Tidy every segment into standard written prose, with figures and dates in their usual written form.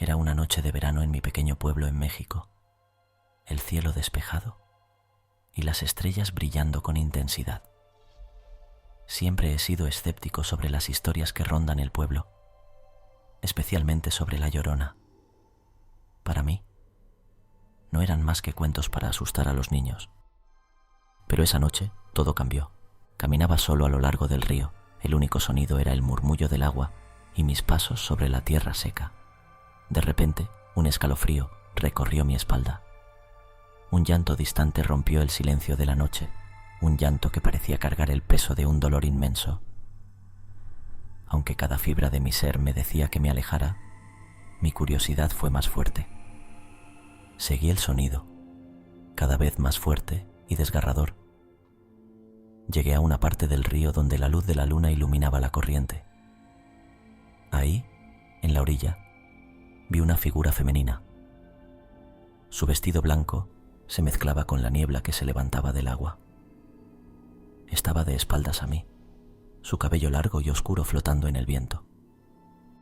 Era una noche de verano en mi pequeño pueblo en México, el cielo despejado y las estrellas brillando con intensidad. Siempre he sido escéptico sobre las historias que rondan el pueblo, especialmente sobre La Llorona. Para mí, no eran más que cuentos para asustar a los niños. Pero esa noche todo cambió. Caminaba solo a lo largo del río. El único sonido era el murmullo del agua y mis pasos sobre la tierra seca. De repente, un escalofrío recorrió mi espalda. Un llanto distante rompió el silencio de la noche, un llanto que parecía cargar el peso de un dolor inmenso. Aunque cada fibra de mi ser me decía que me alejara, mi curiosidad fue más fuerte. Seguí el sonido, cada vez más fuerte y desgarrador. Llegué a una parte del río donde la luz de la luna iluminaba la corriente. Ahí, en la orilla, vi una figura femenina. Su vestido blanco se mezclaba con la niebla que se levantaba del agua. Estaba de espaldas a mí, su cabello largo y oscuro flotando en el viento.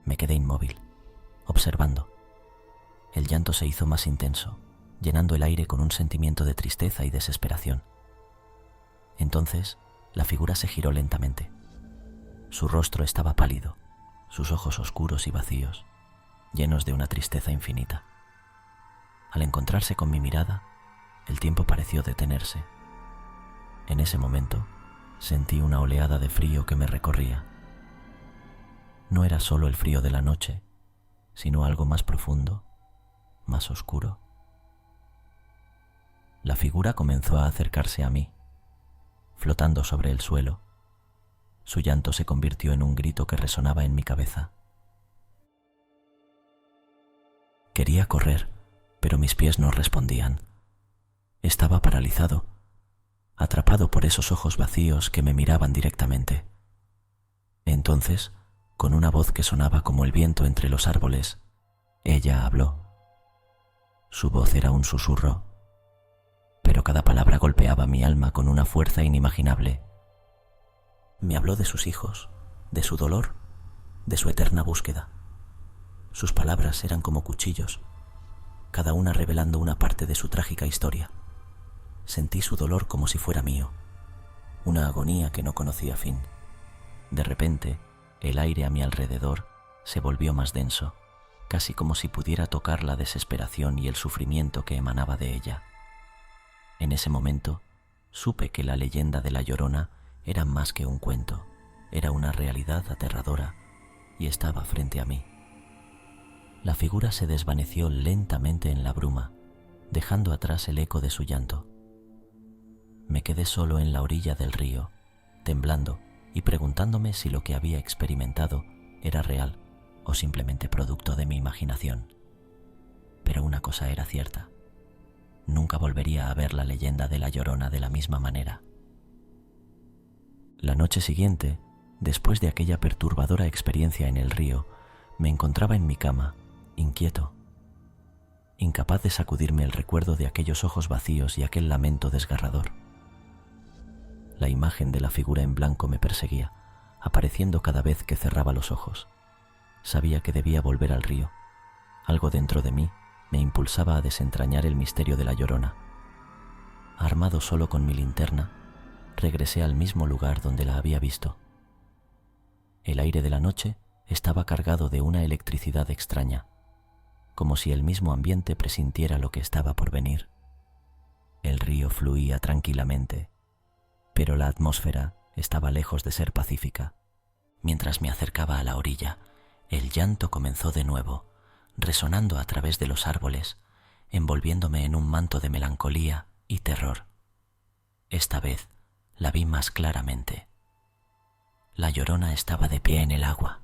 Me quedé inmóvil, observando. El llanto se hizo más intenso, llenando el aire con un sentimiento de tristeza y desesperación. Entonces, la figura se giró lentamente. Su rostro estaba pálido, sus ojos oscuros y vacíos, llenos de una tristeza infinita. Al encontrarse con mi mirada, el tiempo pareció detenerse. En ese momento, sentí una oleada de frío que me recorría. No era solo el frío de la noche, sino algo más profundo, más oscuro. La figura comenzó a acercarse a mí, flotando sobre el suelo. Su llanto se convirtió en un grito que resonaba en mi cabeza. Quería correr, pero mis pies no respondían. Estaba paralizado, atrapado por esos ojos vacíos que me miraban directamente. Entonces, con una voz que sonaba como el viento entre los árboles, ella habló. Su voz era un susurro, pero cada palabra golpeaba mi alma con una fuerza inimaginable. Me habló de sus hijos, de su dolor, de su eterna búsqueda. Sus palabras eran como cuchillos, cada una revelando una parte de su trágica historia. Sentí su dolor como si fuera mío, una agonía que no conocía fin. De repente, el aire a mi alrededor se volvió más denso, casi como si pudiera tocar la desesperación y el sufrimiento que emanaba de ella. En ese momento, supe que la leyenda de La Llorona era más que un cuento, era una realidad aterradora y estaba frente a mí. La figura se desvaneció lentamente en la bruma, dejando atrás el eco de su llanto. Me quedé solo en la orilla del río, temblando y preguntándome si lo que había experimentado era real o simplemente producto de mi imaginación. Pero una cosa era cierta: nunca volvería a ver la leyenda de La Llorona de la misma manera. La noche siguiente, después de aquella perturbadora experiencia en el río, me encontraba en mi cama, inquieto, incapaz de sacudirme el recuerdo de aquellos ojos vacíos y aquel lamento desgarrador. La imagen de la figura en blanco me perseguía, apareciendo cada vez que cerraba los ojos. Sabía que debía volver al río. Algo dentro de mí me impulsaba a desentrañar el misterio de La Llorona. Armado solo con mi linterna, regresé al mismo lugar donde la había visto. El aire de la noche estaba cargado de una electricidad extraña, como si el mismo ambiente presintiera lo que estaba por venir. El río fluía tranquilamente, pero la atmósfera estaba lejos de ser pacífica. Mientras me acercaba a la orilla, el llanto comenzó de nuevo, resonando a través de los árboles, envolviéndome en un manto de melancolía y terror. Esta vez la vi más claramente. La Llorona estaba de pie en el agua.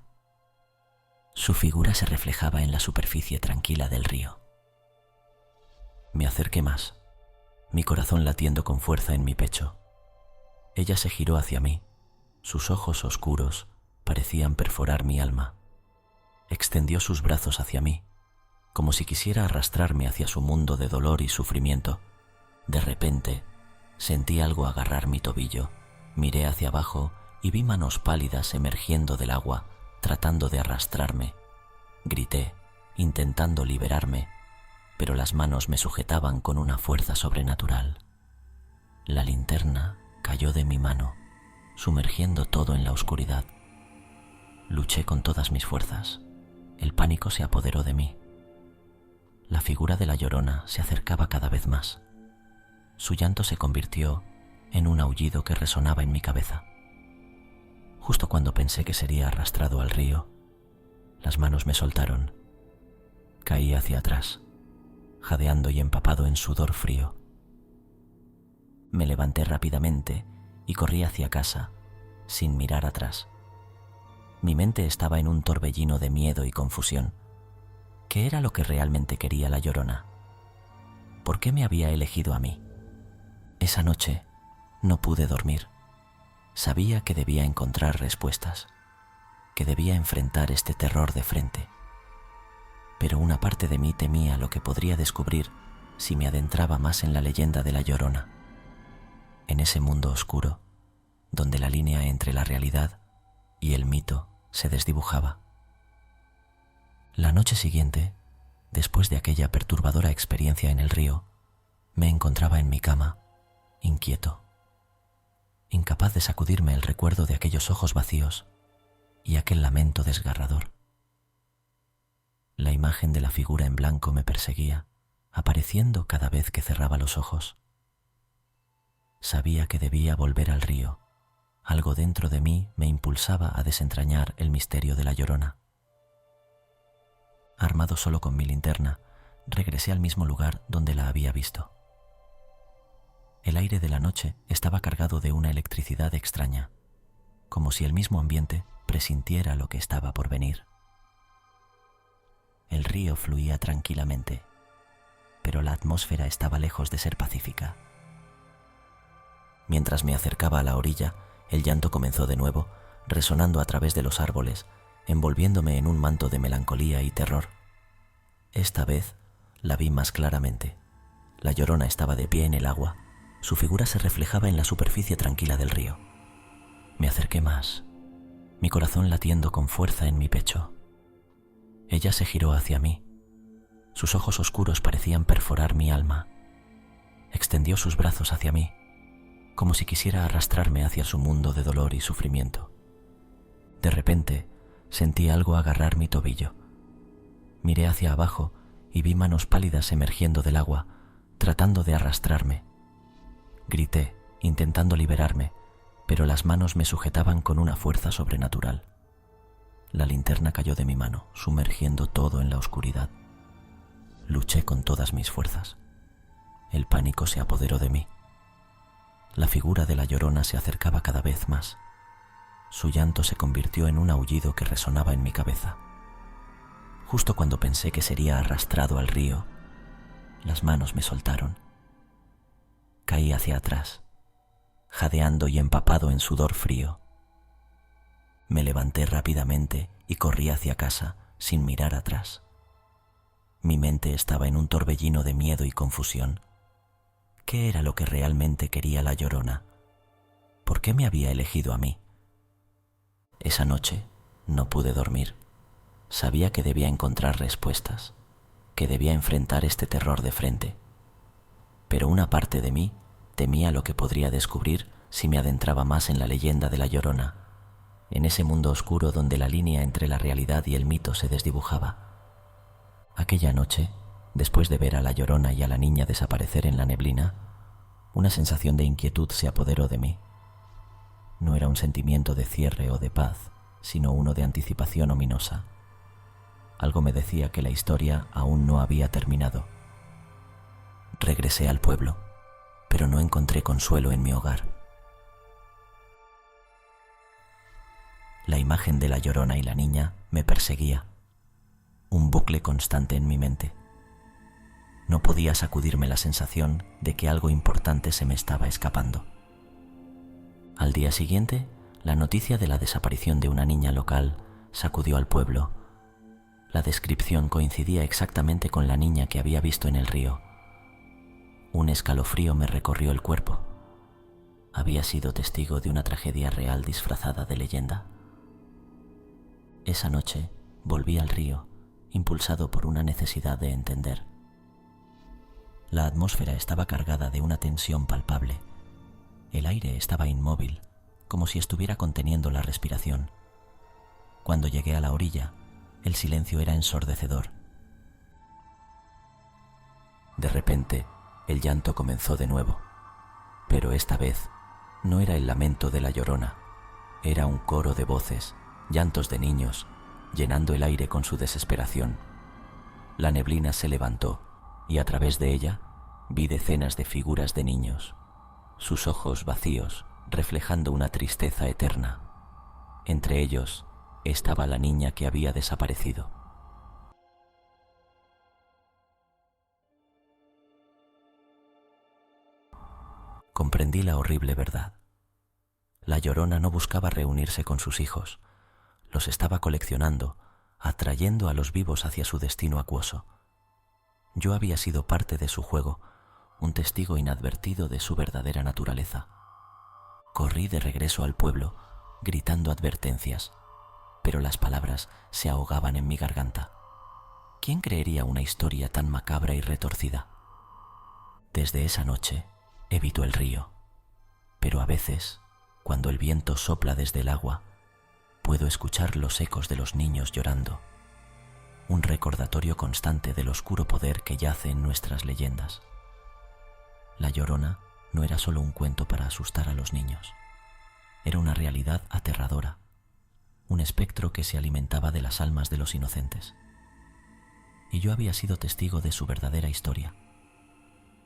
Su figura se reflejaba en la superficie tranquila del río. Me acerqué más, mi corazón latiendo con fuerza en mi pecho. Ella se giró hacia mí. Sus ojos oscuros parecían perforar mi alma. Extendió sus brazos hacia mí, como si quisiera arrastrarme hacia su mundo de dolor y sufrimiento. De repente, sentí algo agarrar mi tobillo. Miré hacia abajo y vi manos pálidas emergiendo del agua, tratando de arrastrarme. Grité, intentando liberarme, pero las manos me sujetaban con una fuerza sobrenatural. La linterna cayó de mi mano, sumergiendo todo en la oscuridad. Luché con todas mis fuerzas. El pánico se apoderó de mí. La figura de la Llorona se acercaba cada vez más. Su llanto se convirtió en un aullido que resonaba en mi cabeza. Justo cuando pensé que sería arrastrado al río, las manos me soltaron. Caí hacia atrás, jadeando y empapado en sudor frío. Me levanté rápidamente y corrí hacia casa, sin mirar atrás. Mi mente estaba en un torbellino de miedo y confusión. ¿Qué era lo que realmente quería la Llorona? ¿Por qué me había elegido a mí? Esa noche no pude dormir. Sabía que debía encontrar respuestas, que debía enfrentar este terror de frente. Pero una parte de mí temía lo que podría descubrir si me adentraba más en la leyenda de la Llorona, en ese mundo oscuro donde la línea entre la realidad y el mito se desdibujaba. La noche siguiente, después de aquella perturbadora experiencia en el río, me encontraba en mi cama, inquieto, incapaz de sacudirme el recuerdo de aquellos ojos vacíos y aquel lamento desgarrador. La imagen de la figura en blanco me perseguía, apareciendo cada vez que cerraba los ojos. Sabía que debía volver al río. Algo dentro de mí me impulsaba a desentrañar el misterio de la Llorona. Armado solo con mi linterna, regresé al mismo lugar donde la había visto. El aire de la noche estaba cargado de una electricidad extraña, como si el mismo ambiente presintiera lo que estaba por venir. El río fluía tranquilamente, pero la atmósfera estaba lejos de ser pacífica. Mientras me acercaba a la orilla, el llanto comenzó de nuevo, resonando a través de los árboles, envolviéndome en un manto de melancolía y terror. Esta vez la vi más claramente. La Llorona estaba de pie en el agua. Su figura se reflejaba en la superficie tranquila del río. Me acerqué más, mi corazón latiendo con fuerza en mi pecho. Ella se giró hacia mí. Sus ojos oscuros parecían perforar mi alma. Extendió sus brazos hacia mí, como si quisiera arrastrarme hacia su mundo de dolor y sufrimiento. De repente, sentí algo agarrar mi tobillo. Miré hacia abajo y vi manos pálidas emergiendo del agua, tratando de arrastrarme. Grité, intentando liberarme, pero las manos me sujetaban con una fuerza sobrenatural. La linterna cayó de mi mano, sumergiendo todo en la oscuridad. Luché con todas mis fuerzas. El pánico se apoderó de mí. La figura de la Llorona se acercaba cada vez más. Su llanto se convirtió en un aullido que resonaba en mi cabeza. Justo cuando pensé que sería arrastrado al río, las manos me soltaron. Caí hacia atrás, jadeando y empapado en sudor frío. Me levanté rápidamente y corrí hacia casa sin mirar atrás. Mi mente estaba en un torbellino de miedo y confusión. ¿Qué era lo que realmente quería la Llorona? ¿Por qué me había elegido a mí? Esa noche no pude dormir. Sabía que debía encontrar respuestas, que debía enfrentar este terror de frente. Pero una parte de mí temía lo que podría descubrir si me adentraba más en la leyenda de la Llorona, en ese mundo oscuro donde la línea entre la realidad y el mito se desdibujaba. Aquella noche, después de ver a la Llorona y a la niña desaparecer en la neblina, una sensación de inquietud se apoderó de mí. No era un sentimiento de cierre o de paz, sino uno de anticipación ominosa. Algo me decía que la historia aún no había terminado. Regresé al pueblo, pero no encontré consuelo en mi hogar. La imagen de la Llorona y la niña me perseguía, un bucle constante en mi mente. No podía sacudirme la sensación de que algo importante se me estaba escapando. Al día siguiente, la noticia de la desaparición de una niña local sacudió al pueblo. La descripción coincidía exactamente con la niña que había visto en el río. Un escalofrío me recorrió el cuerpo. Había sido testigo de una tragedia real disfrazada de leyenda. Esa noche volví al río impulsado por una necesidad de entender. La atmósfera estaba cargada de una tensión palpable. El aire estaba inmóvil, como si estuviera conteniendo la respiración. Cuando llegué a la orilla, el silencio era ensordecedor. De repente, el llanto comenzó de nuevo, pero esta vez no era el lamento de la Llorona, era un coro de voces, llantos de niños, llenando el aire con su desesperación. La neblina se levantó y a través de ella vi decenas de figuras de niños, sus ojos vacíos reflejando una tristeza eterna. Entre ellos estaba la niña que había desaparecido. Comprendí la horrible verdad. La Llorona no buscaba reunirse con sus hijos, los estaba coleccionando, atrayendo a los vivos hacia su destino acuoso. Yo había sido parte de su juego, un testigo inadvertido de su verdadera naturaleza. Corrí de regreso al pueblo, gritando advertencias, pero las palabras se ahogaban en mi garganta. ¿Quién creería una historia tan macabra y retorcida? Desde esa noche evito el río, pero a veces, cuando el viento sopla desde el agua, puedo escuchar los ecos de los niños llorando, un recordatorio constante del oscuro poder que yace en nuestras leyendas. La Llorona no era solo un cuento para asustar a los niños, era una realidad aterradora, un espectro que se alimentaba de las almas de los inocentes. Y yo había sido testigo de su verdadera historia,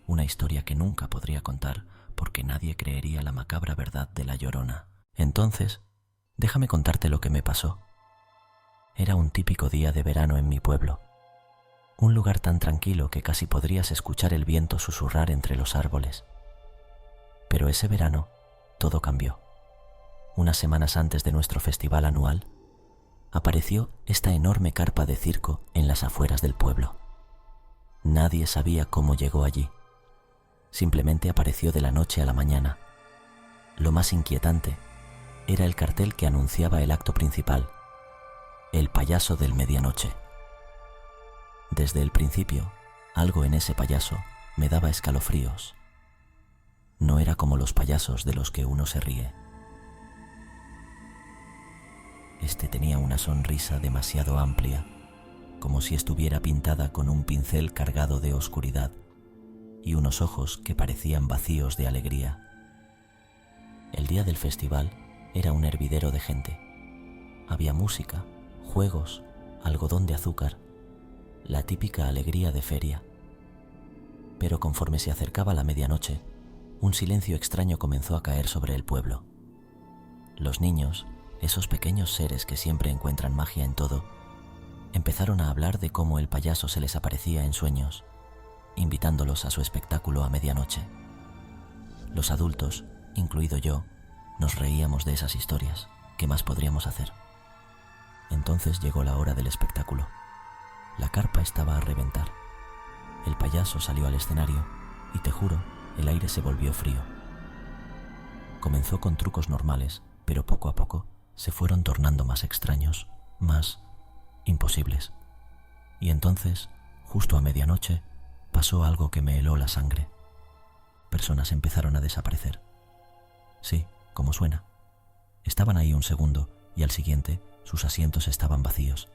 una historia que nunca podría contar porque nadie creería la macabra verdad de la Llorona. Entonces, déjame contarte lo que me pasó. Era un típico día de verano en mi pueblo, un lugar tan tranquilo que casi podrías escuchar el viento susurrar entre los árboles. Pero ese verano todo cambió. Unas semanas antes de nuestro festival anual, apareció esta enorme carpa de circo en las afueras del pueblo. Nadie sabía cómo llegó allí. Simplemente apareció de la noche a la mañana. Lo más inquietante era el cartel que anunciaba el acto principal, el payaso del medianoche. Desde el principio, algo en ese payaso me daba escalofríos. No era como los payasos de los que uno se ríe. Este tenía una sonrisa demasiado amplia, como si estuviera pintada con un pincel cargado de oscuridad, y unos ojos que parecían vacíos de alegría. El día del festival era un hervidero de gente. Había música, juegos, algodón de azúcar, la típica alegría de feria. Pero conforme se acercaba la medianoche, un silencio extraño comenzó a caer sobre el pueblo. Los niños, esos pequeños seres que siempre encuentran magia en todo, empezaron a hablar de cómo el payaso se les aparecía en sueños, invitándolos a su espectáculo a medianoche. Los adultos, incluido yo, nos reíamos de esas historias. ¿Qué más podríamos hacer? Entonces llegó la hora del espectáculo. La carpa estaba a reventar. El payaso salió al escenario y, te juro, el aire se volvió frío. Comenzó con trucos normales, pero poco a poco se fueron tornando más extraños, más imposibles. Y entonces, justo a medianoche, pasó algo que me heló la sangre. Personas empezaron a desaparecer. Sí, como suena. Estaban ahí un segundo y al siguiente sus asientos estaban vacíos.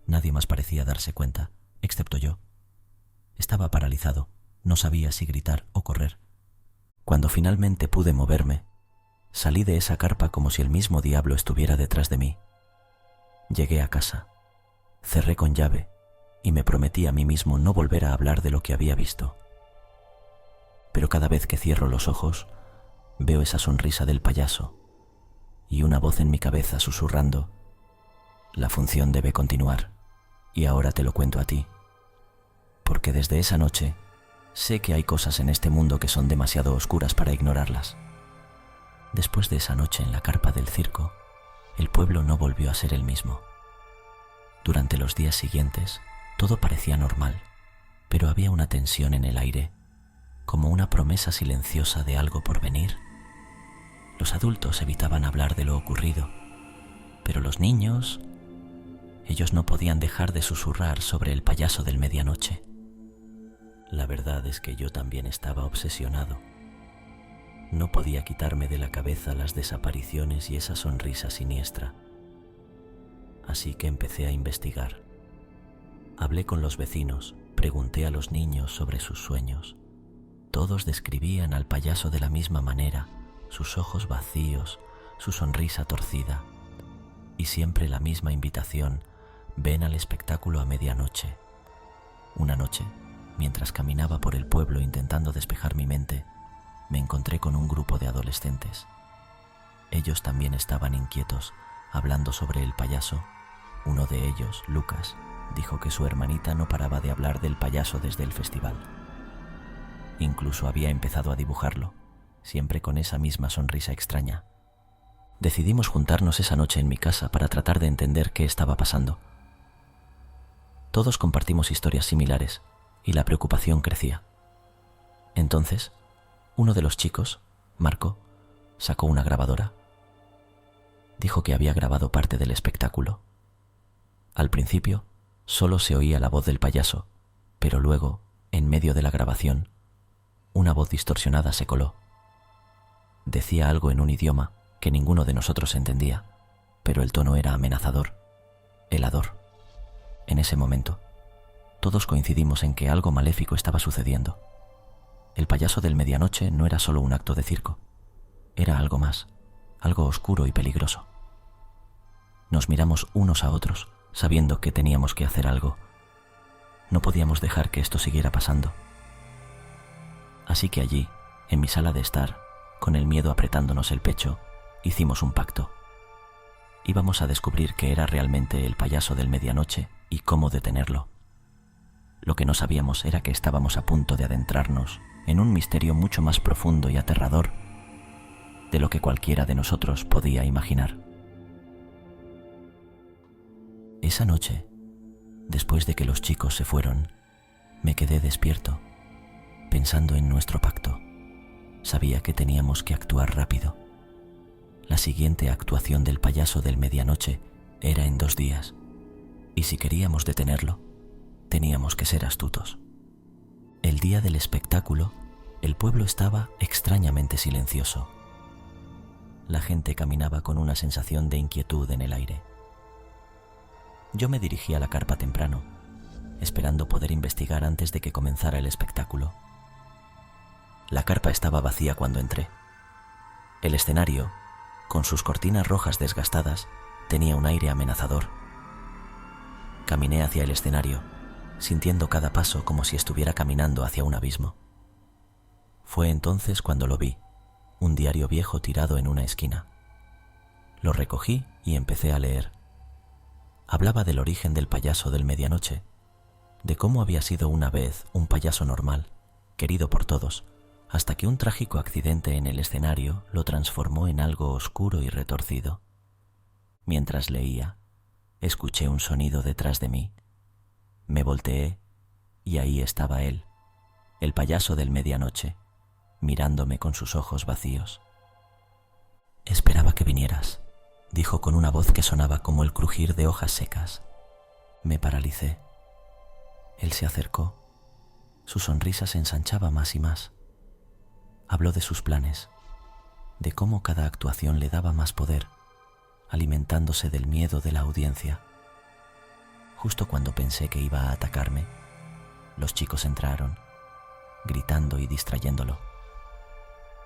Nadie más parecía darse cuenta, excepto yo. Estaba paralizado, no sabía si gritar o correr. Cuando finalmente pude moverme, salí de esa carpa como si el mismo diablo estuviera detrás de mí. Llegué a casa, cerré con llave y me prometí a mí mismo no volver a hablar de lo que había visto. Pero cada vez que cierro los ojos, veo esa sonrisa del payaso y una voz en mi cabeza susurrando: la función debe continuar, y ahora te lo cuento a ti, porque desde esa noche sé que hay cosas en este mundo que son demasiado oscuras para ignorarlas. Después de esa noche en la carpa del circo, el pueblo no volvió a ser el mismo. Durante los días siguientes, todo parecía normal, pero había una tensión en el aire, como una promesa silenciosa de algo por venir. Los adultos evitaban hablar de lo ocurrido, pero los niños Ellos no podían dejar de susurrar sobre el payaso del medianoche. La verdad es que yo también estaba obsesionado. No podía quitarme de la cabeza las desapariciones y esa sonrisa siniestra. Así que empecé a investigar. Hablé con los vecinos, pregunté a los niños sobre sus sueños. Todos describían al payaso de la misma manera, sus ojos vacíos, su sonrisa torcida, y siempre la misma invitación: ven al espectáculo a medianoche. Una noche, mientras caminaba por el pueblo intentando despejar mi mente, me encontré con un grupo de adolescentes. Ellos también estaban inquietos, hablando sobre el payaso. Uno de ellos, Lucas, dijo que su hermanita no paraba de hablar del payaso desde el festival. Incluso había empezado a dibujarlo, siempre con esa misma sonrisa extraña. Decidimos juntarnos esa noche en mi casa para tratar de entender qué estaba pasando. Todos compartimos historias similares y la preocupación crecía. Entonces, uno de los chicos, Marco, sacó una grabadora. Dijo que había grabado parte del espectáculo. Al principio, solo se oía la voz del payaso, pero luego, en medio de la grabación, una voz distorsionada se coló. Decía algo en un idioma que ninguno de nosotros entendía, pero el tono era amenazador, helador. En ese momento, todos coincidimos en que algo maléfico estaba sucediendo. El payaso del medianoche no era solo un acto de circo, era algo más, algo oscuro y peligroso. Nos miramos unos a otros, sabiendo que teníamos que hacer algo. No podíamos dejar que esto siguiera pasando. Así que allí, en mi sala de estar, con el miedo apretándonos el pecho, hicimos un pacto. Íbamos a descubrir qué era realmente el payaso del medianoche y cómo detenerlo. Lo que no sabíamos era que estábamos a punto de adentrarnos en un misterio mucho más profundo y aterrador de lo que cualquiera de nosotros podía imaginar. Esa noche, después de que los chicos se fueron, me quedé despierto, pensando en nuestro pacto. Sabía que teníamos que actuar rápido. La siguiente actuación del payaso del medianoche era en 2 días, y si queríamos detenerlo, teníamos que ser astutos. El día del espectáculo, el pueblo estaba extrañamente silencioso. La gente caminaba con una sensación de inquietud en el aire. Yo me dirigí a la carpa temprano, esperando poder investigar antes de que comenzara el espectáculo. La carpa estaba vacía cuando entré. El escenario, con sus cortinas rojas desgastadas, tenía un aire amenazador. Caminé hacia el escenario, sintiendo cada paso como si estuviera caminando hacia un abismo. Fue entonces cuando lo vi, un diario viejo tirado en una esquina. Lo recogí y empecé a leer. Hablaba del origen del payaso del medianoche, de cómo había sido una vez un payaso normal, querido por todos, hasta que un trágico accidente en el escenario lo transformó en algo oscuro y retorcido. Mientras leía, escuché un sonido detrás de mí. Me volteé y ahí estaba él, el payaso del medianoche, mirándome con sus ojos vacíos. «Esperaba que vinieras», dijo con una voz que sonaba como el crujir de hojas secas. Me paralicé. Él se acercó. Su sonrisa se ensanchaba más y más. Habló de sus planes, de cómo cada actuación le daba más poder, alimentándose del miedo de la audiencia. Justo cuando pensé que iba a atacarme, los chicos entraron, gritando y distrayéndolo.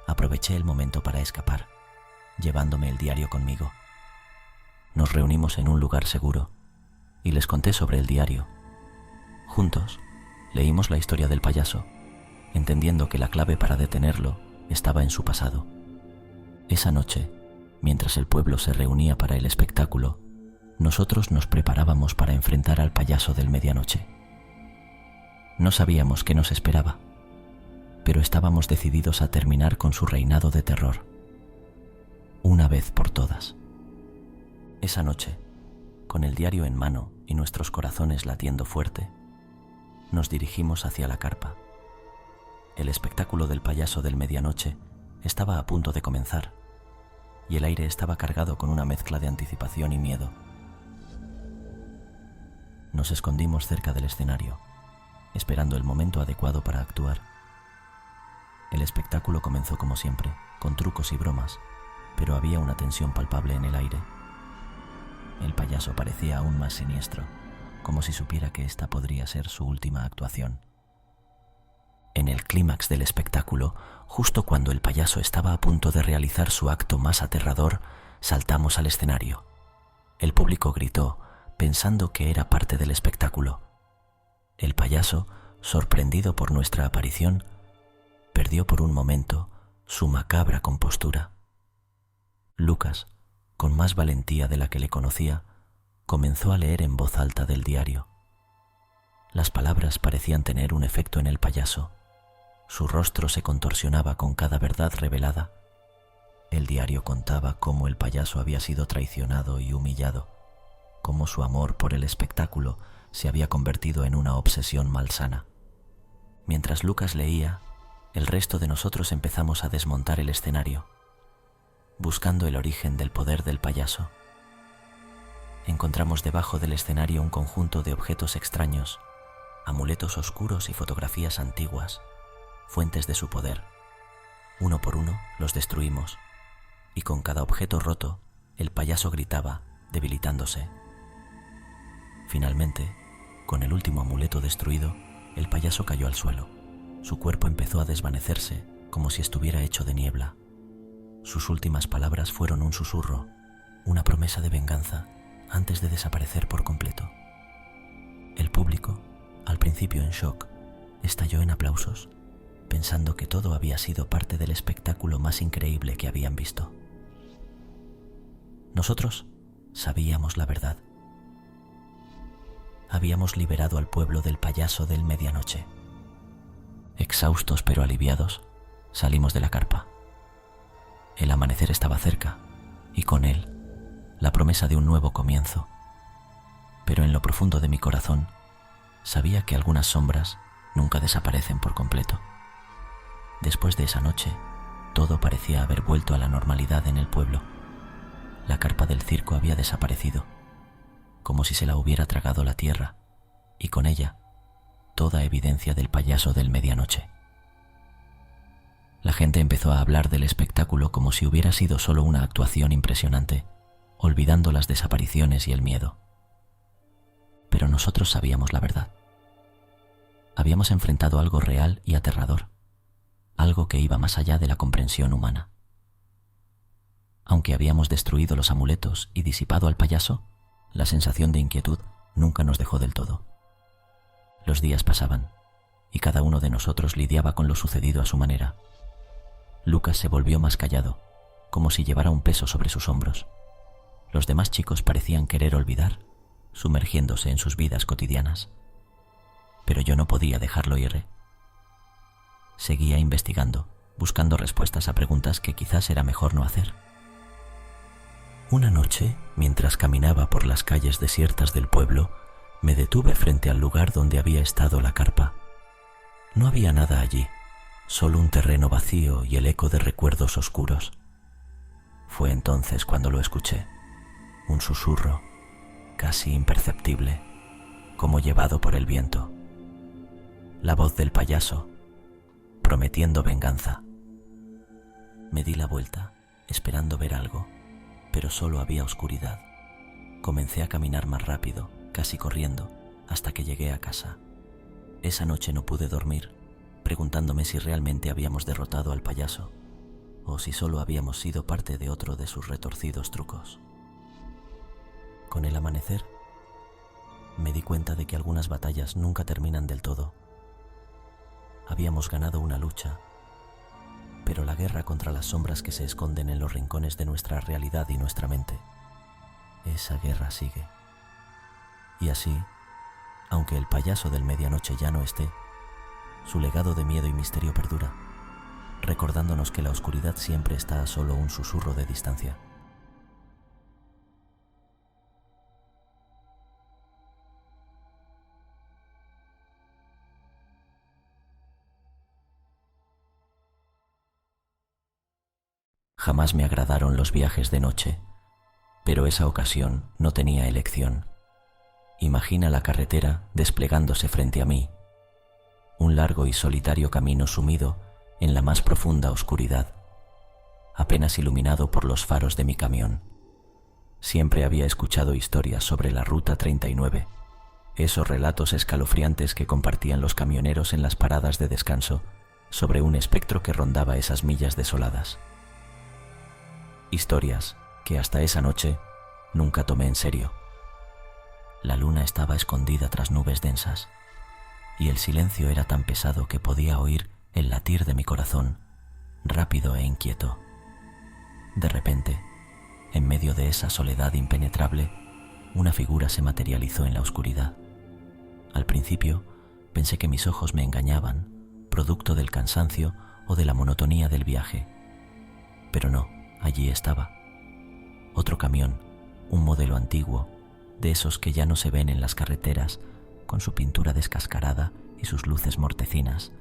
Aproveché el momento para escapar, llevándome el diario conmigo. Nos reunimos en un lugar seguro y les conté sobre el diario. Juntos, leímos la historia del payaso, entendiendo que la clave para detenerlo estaba en su pasado. Esa noche, mientras el pueblo se reunía para el espectáculo, nosotros nos preparábamos para enfrentar al payaso del medianoche. No sabíamos qué nos esperaba, pero estábamos decididos a terminar con su reinado de terror, una vez por todas. Esa noche, con el diario en mano y nuestros corazones latiendo fuerte, nos dirigimos hacia la carpa. El espectáculo del payaso del medianoche estaba a punto de comenzar, y el aire estaba cargado con una mezcla de anticipación y miedo. Nos escondimos cerca del escenario, esperando el momento adecuado para actuar. El espectáculo comenzó como siempre, con trucos y bromas, pero había una tensión palpable en el aire. El payaso parecía aún más siniestro, como si supiera que esta podría ser su última actuación. En el clímax del espectáculo, justo cuando el payaso estaba a punto de realizar su acto más aterrador, saltamos al escenario. El público gritó, pensando que era parte del espectáculo. El payaso, sorprendido por nuestra aparición, perdió por un momento su macabra compostura. Lucas, con más valentía de la que le conocía, comenzó a leer en voz alta del diario. Las palabras parecían tener un efecto en el payaso. Su rostro se contorsionaba con cada verdad revelada. El diario contaba cómo el payaso había sido traicionado y humillado, cómo su amor por el espectáculo se había convertido en una obsesión malsana. Mientras Lucas leía, el resto de nosotros empezamos a desmontar el escenario, buscando el origen del poder del payaso. Encontramos debajo del escenario un conjunto de objetos extraños, amuletos oscuros y fotografías antiguas, fuentes de su poder. Uno por uno los destruimos, y con cada objeto roto, el payaso gritaba, debilitándose. Finalmente, con el último amuleto destruido, el payaso cayó al suelo. Su cuerpo empezó a desvanecerse, como si estuviera hecho de niebla. Sus últimas palabras fueron un susurro, una promesa de venganza, antes de desaparecer por completo. El público, al principio en shock, estalló en aplausos, pensando que todo había sido parte del espectáculo más increíble que habían visto. Nosotros sabíamos la verdad. Habíamos liberado al pueblo del payaso del medianoche. Exhaustos pero aliviados, salimos de la carpa. El amanecer estaba cerca, y con él, la promesa de un nuevo comienzo. Pero en lo profundo de mi corazón, sabía que algunas sombras nunca desaparecen por completo. Después de esa noche, todo parecía haber vuelto a la normalidad en el pueblo. La carpa del circo había desaparecido, como si se la hubiera tragado la tierra, y con ella, toda evidencia del payaso del medianoche. La gente empezó a hablar del espectáculo como si hubiera sido solo una actuación impresionante, olvidando las desapariciones y el miedo. Pero nosotros sabíamos la verdad. Habíamos enfrentado algo real y aterrador, algo que iba más allá de la comprensión humana. Aunque habíamos destruido los amuletos y disipado al payaso, la sensación de inquietud nunca nos dejó del todo. Los días pasaban, y cada uno de nosotros lidiaba con lo sucedido a su manera. Lucas se volvió más callado, como si llevara un peso sobre sus hombros. Los demás chicos parecían querer olvidar, sumergiéndose en sus vidas cotidianas. Pero yo no podía dejarlo ir. Seguía investigando, buscando respuestas a preguntas que quizás era mejor no hacer. Una noche, mientras caminaba por las calles desiertas del pueblo, me detuve frente al lugar donde había estado la carpa. No había nada allí, solo un terreno vacío y el eco de recuerdos oscuros. Fue entonces cuando lo escuché, un susurro, casi imperceptible, como llevado por el viento. La voz del payaso, prometiendo venganza. Me di la vuelta, esperando ver algo, pero solo había oscuridad. Comencé a caminar más rápido, casi corriendo, hasta que llegué a casa. Esa noche no pude dormir, preguntándome si realmente habíamos derrotado al payaso, o si solo habíamos sido parte de otro de sus retorcidos trucos. Con el amanecer, me di cuenta de que algunas batallas nunca terminan del todo. Habíamos ganado una lucha, pero la guerra contra las sombras que se esconden en los rincones de nuestra realidad y nuestra mente, esa guerra sigue. Y así, aunque el payaso del medianoche ya no esté, su legado de miedo y misterio perdura, recordándonos que la oscuridad siempre está a solo un susurro de distancia. Jamás me agradaron los viajes de noche, pero esa ocasión no tenía elección. Imagina la carretera desplegándose frente a mí, un largo y solitario camino sumido en la más profunda oscuridad, apenas iluminado por los faros de mi camión. Siempre había escuchado historias sobre la Ruta 39, esos relatos escalofriantes que compartían los camioneros en las paradas de descanso sobre un espectro que rondaba esas millas desoladas. Historias que hasta esa noche nunca tomé en serio. La luna estaba escondida tras nubes densas y el silencio era tan pesado que podía oír el latir de mi corazón, rápido e inquieto. De repente, en medio de esa soledad impenetrable, una figura se materializó en la oscuridad. Al principio, pensé que mis ojos me engañaban, producto del cansancio o de la monotonía del viaje. Pero no, allí estaba. Otro camión, un modelo antiguo, de esos que ya no se ven en las carreteras, con su pintura descascarada y sus luces mortecinas,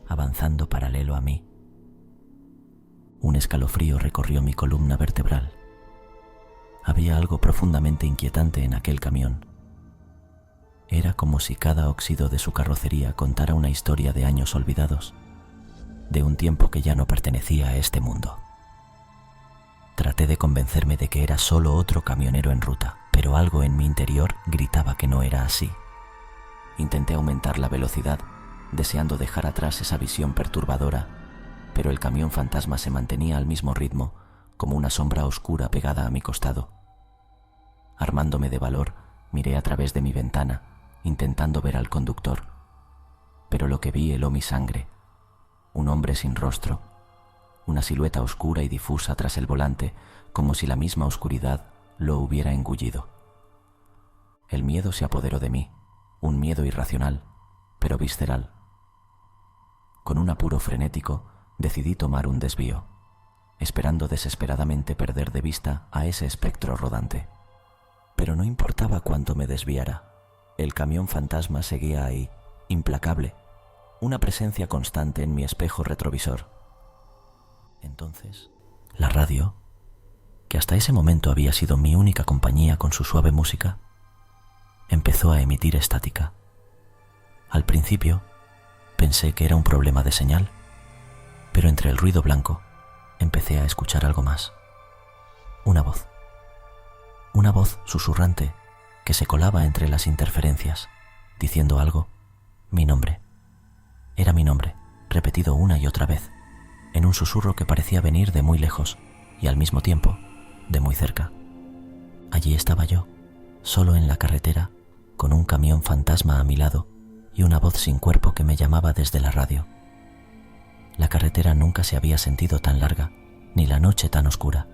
avanzando paralelo a mí. Un escalofrío recorrió mi columna vertebral. Había algo profundamente inquietante en aquel camión. Era como si cada óxido de su carrocería contara una historia de años olvidados, de un tiempo que ya no pertenecía a este mundo. Traté de convencerme de que era solo otro camionero en ruta, pero algo en mi interior gritaba que no era así. Intenté aumentar la velocidad, deseando dejar atrás esa visión perturbadora, pero el camión fantasma se mantenía al mismo ritmo, como una sombra oscura pegada a mi costado. Armándome de valor, miré a través de mi ventana, intentando ver al conductor, pero lo que vi heló mi sangre. Un hombre sin rostro, una silueta oscura y difusa tras el volante, como si la misma oscuridad lo hubiera engullido. El miedo se apoderó de mí, un miedo irracional, pero visceral. Con un apuro frenético, decidí tomar un desvío, esperando desesperadamente perder de vista a ese espectro rodante. Pero no importaba cuánto me desviara, el camión fantasma seguía ahí, implacable, una presencia constante en mi espejo retrovisor. Entonces, la radio, que hasta ese momento había sido mi única compañía con su suave música, empezó a emitir estática. Al principio, pensé que era un problema de señal, pero entre el ruido blanco, empecé a escuchar algo más. Una voz susurrante que se colaba entre las interferencias, diciendo algo, mi nombre. Era mi nombre, repetido una y otra vez, en un susurro que parecía venir de muy lejos y al mismo tiempo de muy cerca. Allí estaba yo, solo en la carretera, con un camión fantasma a mi lado y una voz sin cuerpo que me llamaba desde la radio. La carretera nunca se había sentido tan larga, ni la noche tan oscura.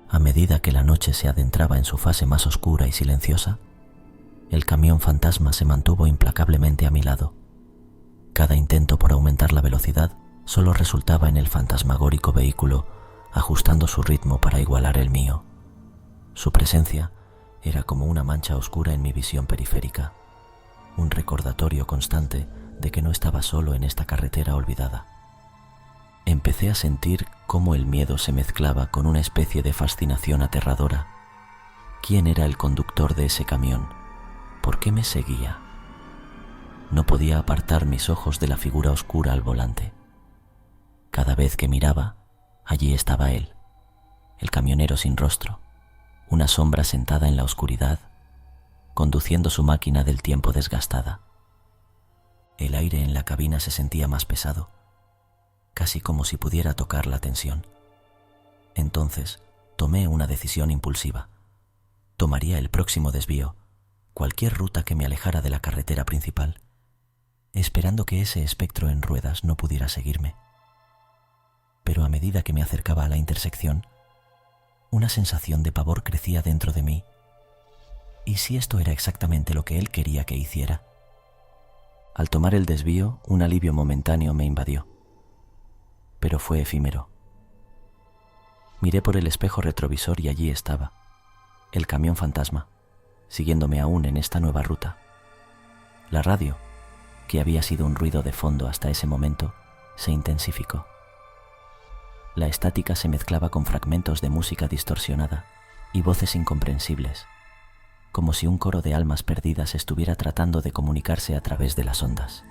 A medida que la noche se adentraba en su fase más oscura y silenciosa, el camión fantasma se mantuvo implacablemente a mi lado. Cada intento por aumentar la velocidad solo resultaba en el fantasmagórico vehículo ajustando su ritmo para igualar el mío. Su presencia era como una mancha oscura en mi visión periférica, un recordatorio constante de que no estaba solo en esta carretera olvidada. Empecé a sentir cómo el miedo se mezclaba con una especie de fascinación aterradora. ¿Quién era el conductor de ese camión? ¿Por qué me seguía? No podía apartar mis ojos de la figura oscura al volante. Cada vez que miraba, allí estaba él, el camionero sin rostro, una sombra sentada en la oscuridad, conduciendo su máquina del tiempo desgastada. El aire en la cabina se sentía más pesado, casi como si pudiera tocar la tensión. Entonces tomé una decisión impulsiva. Tomaría el próximo desvío, cualquier ruta que me alejara de la carretera principal, esperando que ese espectro en ruedas no pudiera seguirme. Pero a medida que me acercaba a la intersección, una sensación de pavor crecía dentro de mí. ¿Y si esto era exactamente lo que él quería que hiciera? Al tomar el desvío, un alivio momentáneo me invadió, pero fue efímero. Miré por el espejo retrovisor y allí estaba, el camión fantasma, siguiéndome aún en esta nueva ruta. La radio, que había sido un ruido de fondo hasta ese momento, se intensificó. La estática se mezclaba con fragmentos de música distorsionada y voces incomprensibles. como si un coro de almas perdidas estuviera tratando de comunicarse a través de las ondas.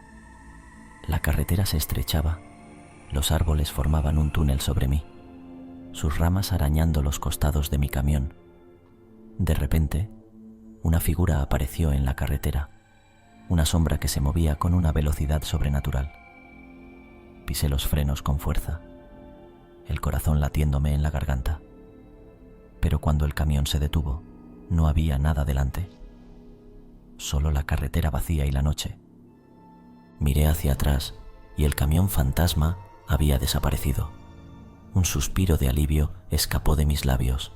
La carretera se estrechaba, los árboles formaban un túnel sobre mí, sus ramas arañando los costados de mi camión. De repente, una figura apareció en la carretera, una sombra que se movía con una velocidad sobrenatural. Pisé los frenos con fuerza, el corazón latiéndome en la garganta. Pero cuando el camión se detuvo, no había nada delante, solo la carretera vacía y la noche. Miré hacia atrás y el camión fantasma había desaparecido. Un suspiro de alivio escapó de mis labios,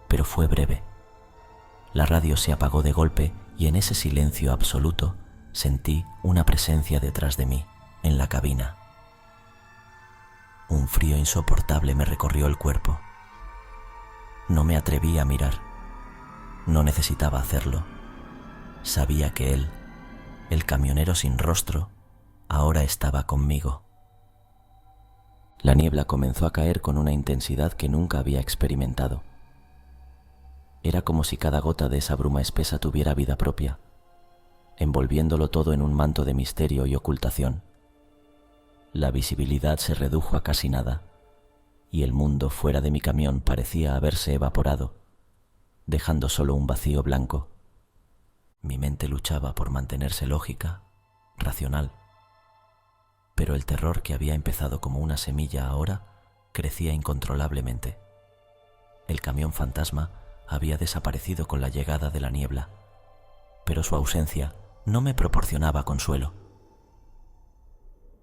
pero fue breve. La radio se apagó de golpe y en ese silencio absoluto sentí una presencia detrás de mí, en la cabina. Un frío insoportable me recorrió el cuerpo. No me atreví a mirar. No necesitaba hacerlo. Sabía que él, el camionero sin rostro, ahora estaba conmigo. La niebla comenzó a caer con una intensidad que nunca había experimentado. Era como si cada gota de esa bruma espesa tuviera vida propia, envolviéndolo todo en un manto de misterio y ocultación. La visibilidad se redujo a casi nada, y el mundo fuera de mi camión parecía haberse evaporado, dejando solo un vacío blanco. Mi mente luchaba por mantenerse lógica, racional, pero el terror que había empezado como una semilla ahora crecía incontrolablemente. El camión fantasma había desaparecido con la llegada de la niebla, pero su ausencia no me proporcionaba consuelo.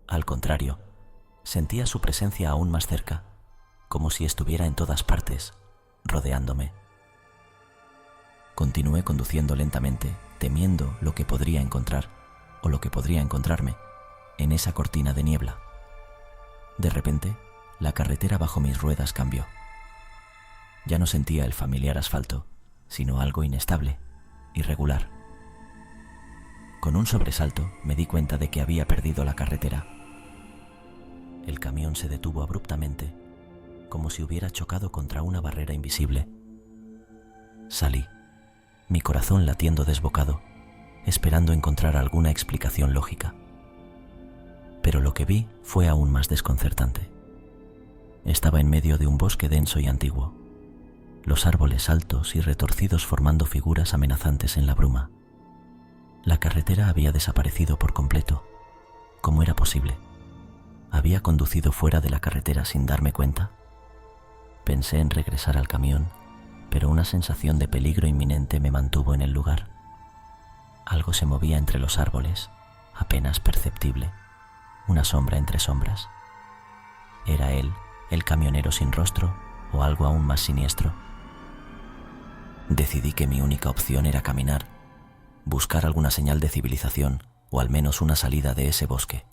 Al contrario, sentía su presencia aún más cerca, como si estuviera en todas partes, rodeándome. Continué conduciendo lentamente, temiendo lo que podría encontrar, o lo que podría encontrarme, en esa cortina de niebla. De repente, la carretera bajo mis ruedas cambió. Ya no sentía el familiar asfalto, sino algo inestable, irregular. Con un sobresalto me di cuenta de que había perdido la carretera. El camión se detuvo abruptamente, como si hubiera chocado contra una barrera invisible. Salí, mi corazón latiendo desbocado, esperando encontrar alguna explicación lógica. Pero lo que vi fue aún más desconcertante. Estaba en medio de un bosque denso y antiguo, los árboles altos y retorcidos formando figuras amenazantes en la bruma. La carretera había desaparecido por completo. ¿Cómo era posible? ¿Había conducido fuera de la carretera sin darme cuenta? Pensé en regresar al camión, pero una sensación de peligro inminente me mantuvo en el lugar. Algo se movía entre los árboles, apenas perceptible, una sombra entre sombras. ¿Era él, el camionero sin rostro, o algo aún más siniestro? Decidí que mi única opción era caminar, buscar alguna señal de civilización, o al menos una salida de ese bosque.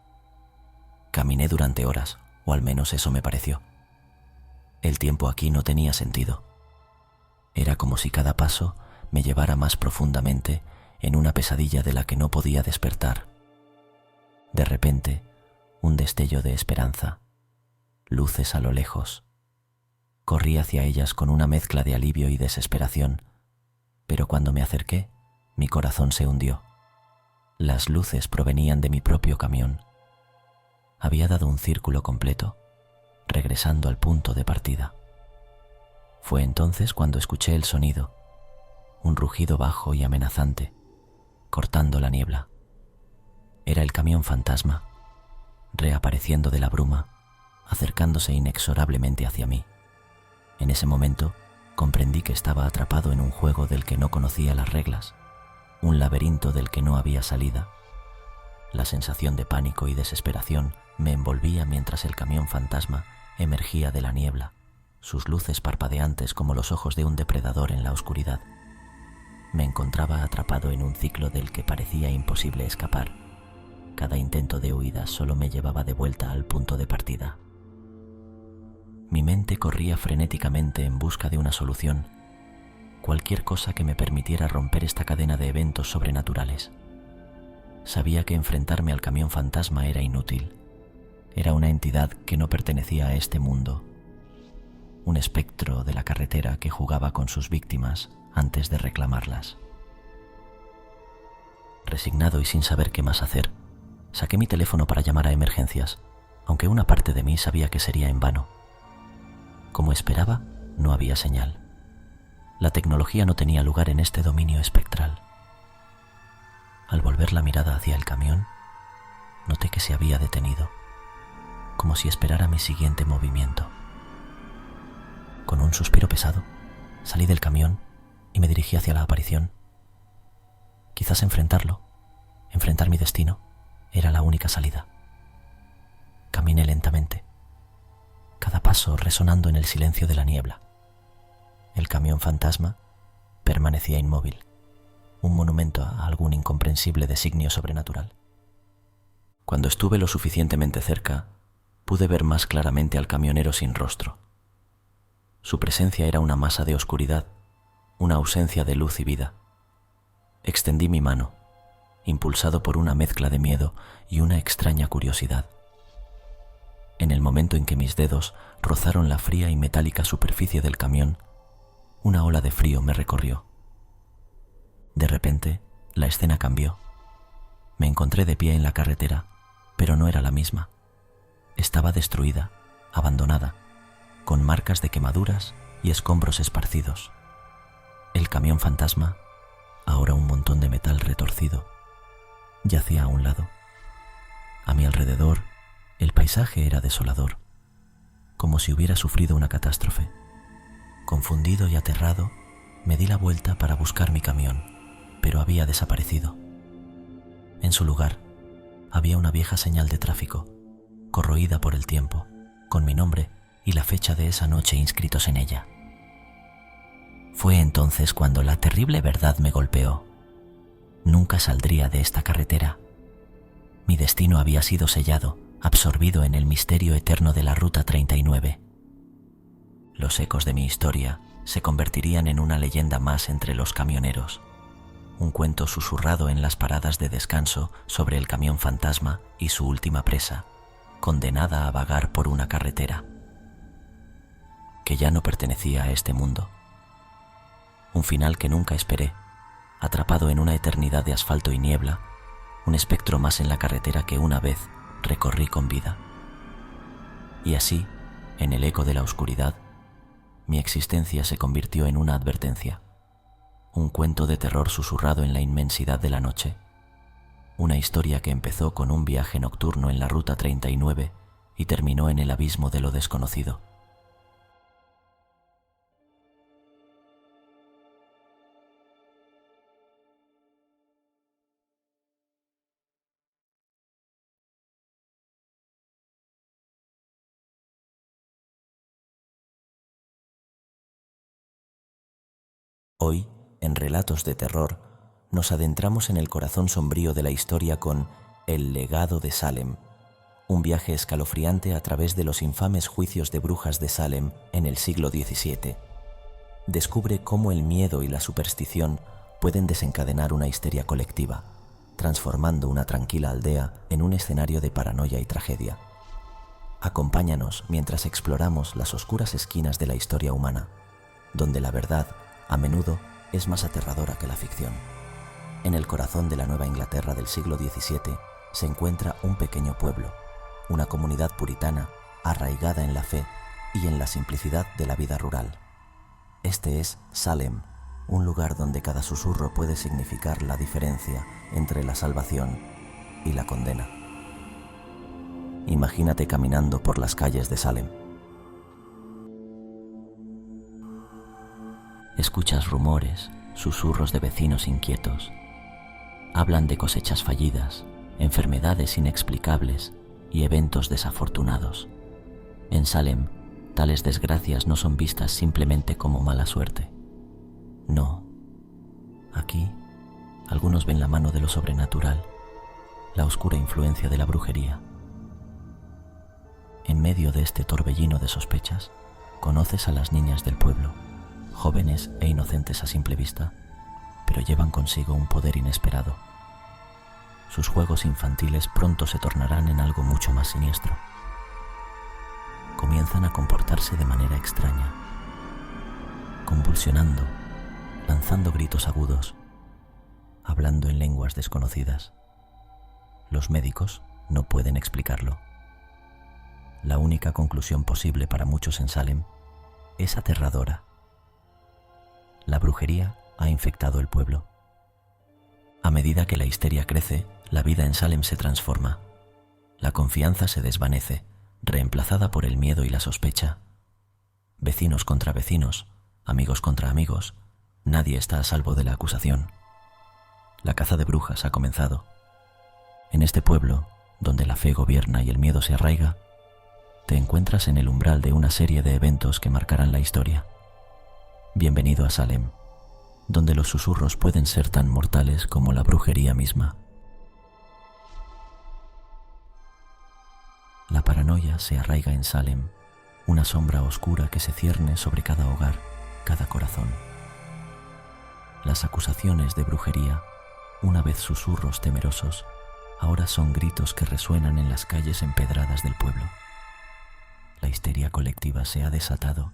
Caminé durante horas, o al menos eso me pareció. El tiempo aquí no tenía sentido. Era como si cada paso me llevara más profundamente en una pesadilla de la que no podía despertar. De repente, un destello de esperanza, luces a lo lejos. Corrí hacia ellas con una mezcla de alivio y desesperación, pero cuando me acerqué, mi corazón se hundió. Las luces provenían de mi propio camión. Había dado un círculo completo, regresando al punto de partida. Fue entonces cuando escuché el sonido, un rugido bajo y amenazante, cortando la niebla. Era el camión fantasma, reapareciendo de la bruma, acercándose inexorablemente hacia mí. En ese momento comprendí que estaba atrapado en un juego del que no conocía las reglas, un laberinto del que no había salida. La sensación de pánico y desesperación me envolvía mientras el camión fantasma emergía de la niebla, sus luces parpadeantes como los ojos de un depredador en la oscuridad. Me encontraba atrapado en un ciclo del que parecía imposible escapar. Cada intento de huida solo me llevaba de vuelta al punto de partida. Mi mente corría frenéticamente en busca de una solución, cualquier cosa que me permitiera romper esta cadena de eventos sobrenaturales. Sabía que enfrentarme al camión fantasma era inútil. Era una entidad que no pertenecía a este mundo, un espectro de la carretera que jugaba con sus víctimas antes de reclamarlas. Resignado y sin saber qué más hacer, saqué mi teléfono para llamar a emergencias, aunque una parte de mí sabía que sería en vano. Como esperaba, no había señal. La tecnología no tenía lugar en este dominio espectral. Al volver la mirada hacia el camión, noté que se había detenido, como si esperara mi siguiente movimiento. Con un suspiro pesado, salí del camión y me dirigí hacia la aparición. Quizás enfrentar mi destino, era la única salida. Caminé lentamente, cada paso resonando en el silencio de la niebla. El camión fantasma permanecía inmóvil, un monumento a algún incomprensible designio sobrenatural. Cuando estuve lo suficientemente cerca, pude ver más claramente al camionero sin rostro. Su presencia era una masa de oscuridad, una ausencia de luz y vida. Extendí mi mano, impulsado por una mezcla de miedo y una extraña curiosidad. En el momento en que mis dedos rozaron la fría y metálica superficie del camión, una ola de frío me recorrió. De repente, la escena cambió. Me encontré de pie en la carretera, pero no era la misma. Estaba destruida, abandonada, con marcas de quemaduras y escombros esparcidos. El camión fantasma, ahora un montón de metal retorcido, yacía a un lado. A mi alrededor, el paisaje era desolador, como si hubiera sufrido una catástrofe. Confundido y aterrado, me di la vuelta para buscar mi camión, pero había desaparecido. En su lugar, había una vieja señal de tráfico, corroída por el tiempo, con mi nombre y la fecha de esa noche inscritos en ella. Fue entonces cuando la terrible verdad me golpeó. Nunca saldría de esta carretera. Mi destino había sido sellado, absorbido en el misterio eterno de la Ruta 39. Los ecos de mi historia se convertirían en una leyenda más entre los camioneros, un cuento susurrado en las paradas de descanso sobre el camión fantasma y su última presa, condenada a vagar por una carretera que ya no pertenecía a este mundo. Un final que nunca esperé, atrapado en una eternidad de asfalto y niebla, un espectro más en la carretera que una vez recorrí con vida. Y así, en el eco de la oscuridad, mi existencia se convirtió en una advertencia, un cuento de terror susurrado en la inmensidad de la noche, una historia que empezó con un viaje nocturno en la Ruta 39 y terminó en el abismo de lo desconocido. Hoy, en Relatos de Terror, nos adentramos en el corazón sombrío de la historia con El legado de Salem, un viaje escalofriante a través de los infames juicios de brujas de Salem en el siglo XVII. Descubre cómo el miedo y la superstición pueden desencadenar una histeria colectiva, transformando una tranquila aldea en un escenario de paranoia y tragedia. Acompáñanos mientras exploramos las oscuras esquinas de la historia humana, donde la verdad a menudo es más aterradora que la ficción. En el corazón de la Nueva Inglaterra del siglo XVII se encuentra un pequeño pueblo, una comunidad puritana arraigada en la fe y en la simplicidad de la vida rural. Este es Salem, un lugar donde cada susurro puede significar la diferencia entre la salvación y la condena. Imagínate caminando por las calles de Salem. Escuchas rumores, susurros de vecinos inquietos. Hablan de cosechas fallidas, enfermedades inexplicables y eventos desafortunados. En Salem, tales desgracias no son vistas simplemente como mala suerte. No. Aquí, algunos ven la mano de lo sobrenatural, la oscura influencia de la brujería. En medio de este torbellino de sospechas, conoces a las niñas del pueblo, jóvenes e inocentes a simple vista, pero llevan consigo un poder inesperado. Sus juegos infantiles pronto se tornarán en algo mucho más siniestro. Comienzan a comportarse de manera extraña, convulsionando, lanzando gritos agudos, hablando en lenguas desconocidas. Los médicos no pueden explicarlo. La única conclusión posible para muchos en Salem es aterradora. La brujería ha infectado el pueblo. A medida que la histeria crece, la vida en Salem se transforma. La confianza se desvanece, reemplazada por el miedo y la sospecha. Vecinos contra vecinos, amigos contra amigos, nadie está a salvo de la acusación. La caza de brujas ha comenzado. En este pueblo, donde la fe gobierna y el miedo se arraiga, te encuentras en el umbral de una serie de eventos que marcarán la historia. Bienvenido a Salem, donde los susurros pueden ser tan mortales como la brujería misma. La paranoia se arraiga en Salem, una sombra oscura que se cierne sobre cada hogar, cada corazón. Las acusaciones de brujería, una vez susurros temerosos, ahora son gritos que resuenan en las calles empedradas del pueblo. La histeria colectiva se ha desatado